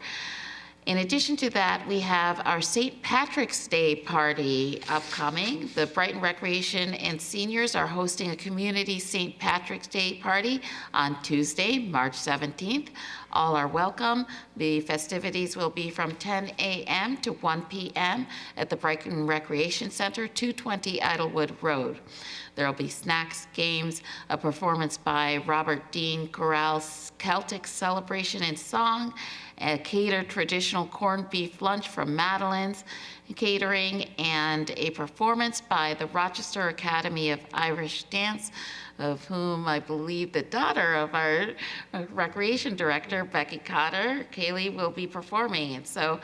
In addition to that, we have our St. Patrick's Day party upcoming. The Brighton Recreation and Seniors are hosting a community St. Patrick's Day party on Tuesday, March 17th. All are welcome. The festivities will be from 10 a.m. to 1 p.m. at the Brighton Recreation Center, 220 Idlewood Road. There will be snacks, games, a performance by Robert Dean Chorale's Celtic Celebration and Song, a catered traditional corned beef lunch from Madeline's Catering, and a performance by the Rochester Academy of Irish Dance, of whom I believe the daughter of our recreation director, Becky Cotter, Kaylee, will be performing. And so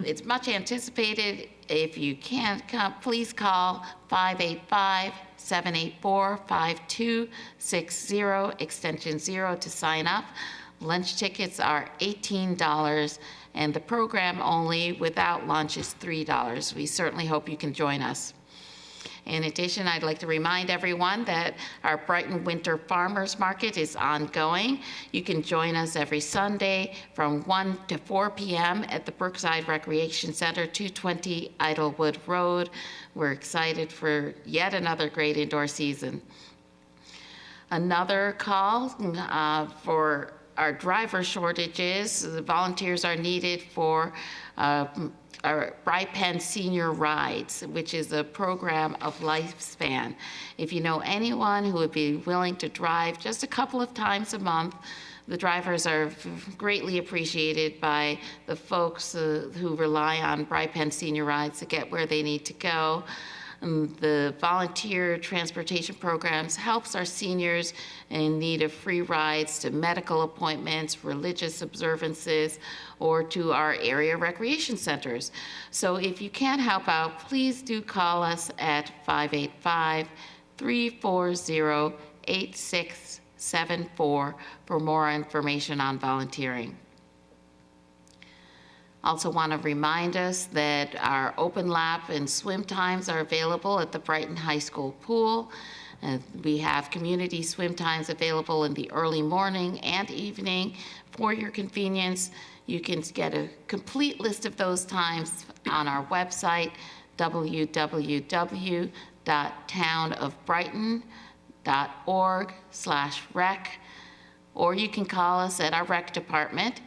it's much anticipated. If you can't come, please call 585-784-5260, extension 0 to sign up. Lunch tickets are $18, and the program only without lunch is $3. We certainly hope you can join us. In addition, I'd like to remind everyone that our Brighton Winter Farmers Market is ongoing. You can join us every Sunday from 1 to 4 p.m. at the Brookside Recreation Center, 220 Idlewood Road. We're excited for yet another great indoor season. Another call for our driver shortages. The volunteers are needed for our BriPen Senior Rides, which is a program of lifespan. If you know anyone who would be willing to drive just a couple of times a month, the drivers are greatly appreciated by the folks who rely on BriPen Senior Rides to get where they need to go. The volunteer transportation programs helps our seniors in need of free rides to medical appointments, religious observances, or to our area recreation centers. So if you can help out, please do call us at 585-340-8674 for more information on volunteering. Also want to remind us that our open lap and swim times are available at the Brighton High School pool. We have community swim times available in the early morning and evening. For your convenience, you can get a complete list of those times on our website, www.townofbrighton.org/rec. or you can call us at our rec department,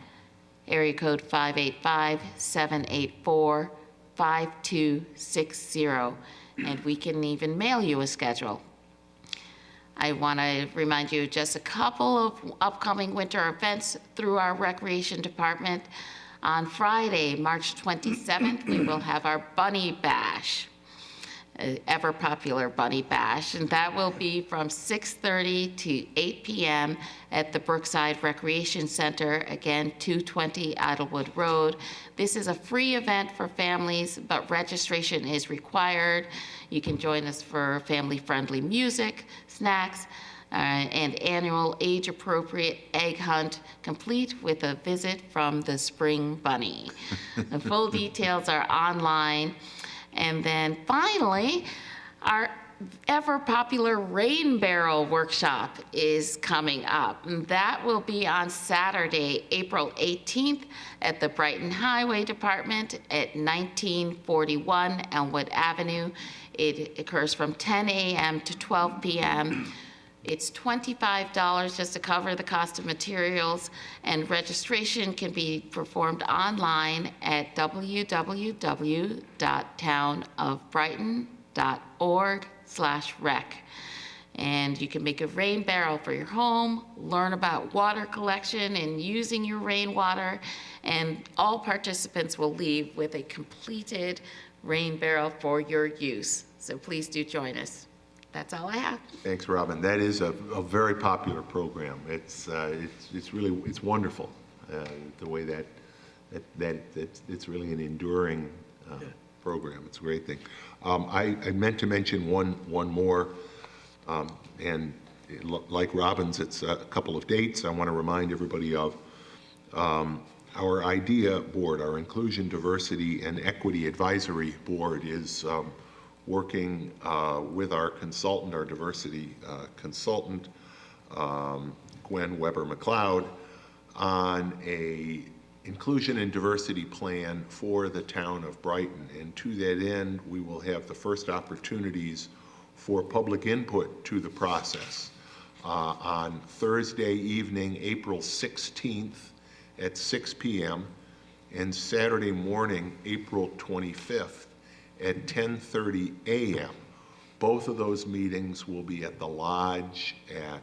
area code 585-784-5260, and we can even mail you a schedule. I want to remind you of just a couple of upcoming winter events through our Recreation Department. On Friday, March 27th, we will have our Bunny Bash, ever popular Bunny Bash, and that will be from 6:30 to 8 p.m. at the Brookside Recreation Center, again, 220 Idlewood Road. This is a free event for families, but registration is required. You can join us for family-friendly music, snacks, and annual age-appropriate egg hunt, complete with a visit from the Spring Bunny. The full details are online. And then finally, our ever-popular Rain Barrel Workshop is coming up. And that will be on Saturday, April 18th at the Brighton Highway Department at 1941 Elmwood Avenue. It occurs from 10 a.m. to 12 p.m. It's $25 just to cover the cost of materials, and registration can be performed online at www.townofbrighton.org/rec. And you can make a rain barrel for your home, learn about water collection and using your rainwater, and all participants will leave with a completed rain barrel for your use. So please do join us. That's all I have. Thanks, Robin. That is a very popular program. It's really, it's wonderful, the way that it's really an enduring program. It's a great thing. I meant to mention one more, and like Robin's, it's a couple of dates I want to remind everybody of. Our IDEA board, our Inclusion, Diversity, and Equity Advisory Board, is working with our consultant, our diversity consultant, Gwen Weber-McLeod, on a inclusion and diversity plan for the town of Brighton. And to that end, we will have the first opportunities for public input to the process on Thursday evening, April 16th at 6 p.m. and Saturday morning, April 25th at 10:30 a.m. Both of those meetings will be at the Lodge at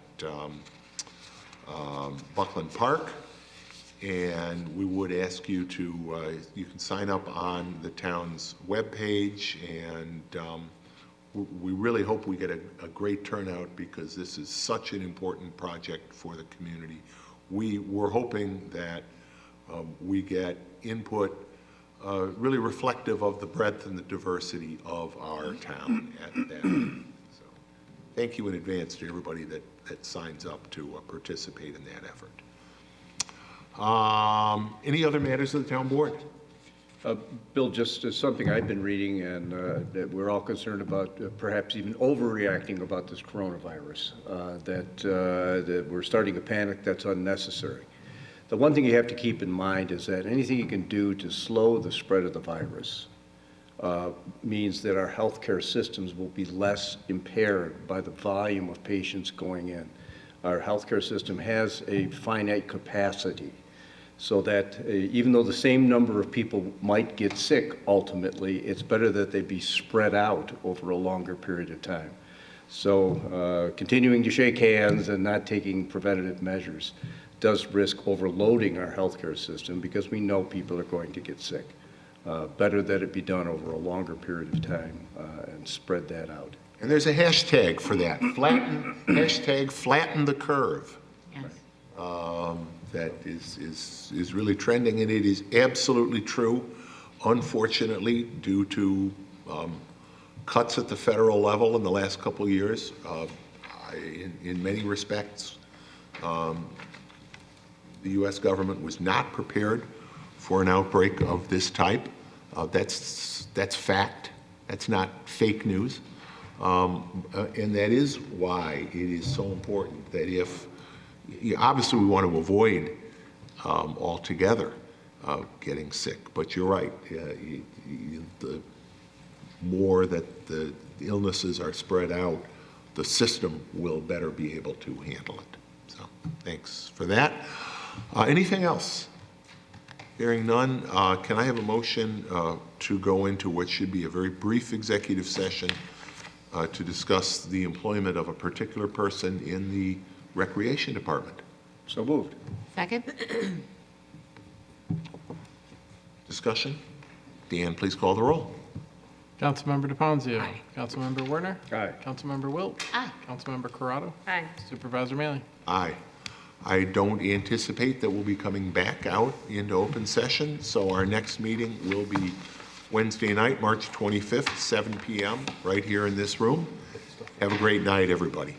Buckland Park, and we would ask you to, you can sign up on the town's webpage, and we really hope we get a great turnout because this is such an important project for the community. We're hoping that we get input really reflective of the breadth and the diversity of our town at that. So, thank you in advance to everybody that signs up to participate in that effort. Any other matters of the town board? Bill, just something I've been reading and that we're all concerned about, perhaps even overreacting about this coronavirus, that we're starting a panic that's unnecessary. The one thing you have to keep in mind is that anything you can do to slow the spread of the virus means that our healthcare systems will be less impaired by the volume of patients going in. Our healthcare system has a finite capacity, so that even though the same number of people might get sick ultimately, it's better that they be spread out over a longer period of time. So continuing to shake hands and not taking preventative measures does risk overloading our healthcare system because we know people are going to get sick. Better that it be done over a longer period of time and spread that out. And there's a hashtag for that, #flatten the curve. Yes. That is really trending, and it is absolutely true. Unfortunately, due to cuts at the federal level in the last couple of years, in many respects, the U.S. government was not prepared for an outbreak of this type. That's fact. That's not fake news. And that is why it is so important that obviously we want to avoid altogether getting sick, but you're right. The more that the illnesses are spread out, the system will better be able to handle it. So Thanks for that. Anything else? Hearing none, can I have a motion to go into what should be a very brief executive session to discuss the employment of a particular person in the Recreation Department? So moved. Second? Discussion? Deanne, please call the roll. Councilmember DePonzio. Councilmember Werner. Aye. Councilmember Wilt. Aye. Councilmember Corrado. Aye. Supervisor Mealy. Aye. I don't anticipate that we'll be coming back out into open session, so our next meeting will be Wednesday night, March 25th, 7 p.m., right here in this room. Have a great night, everybody.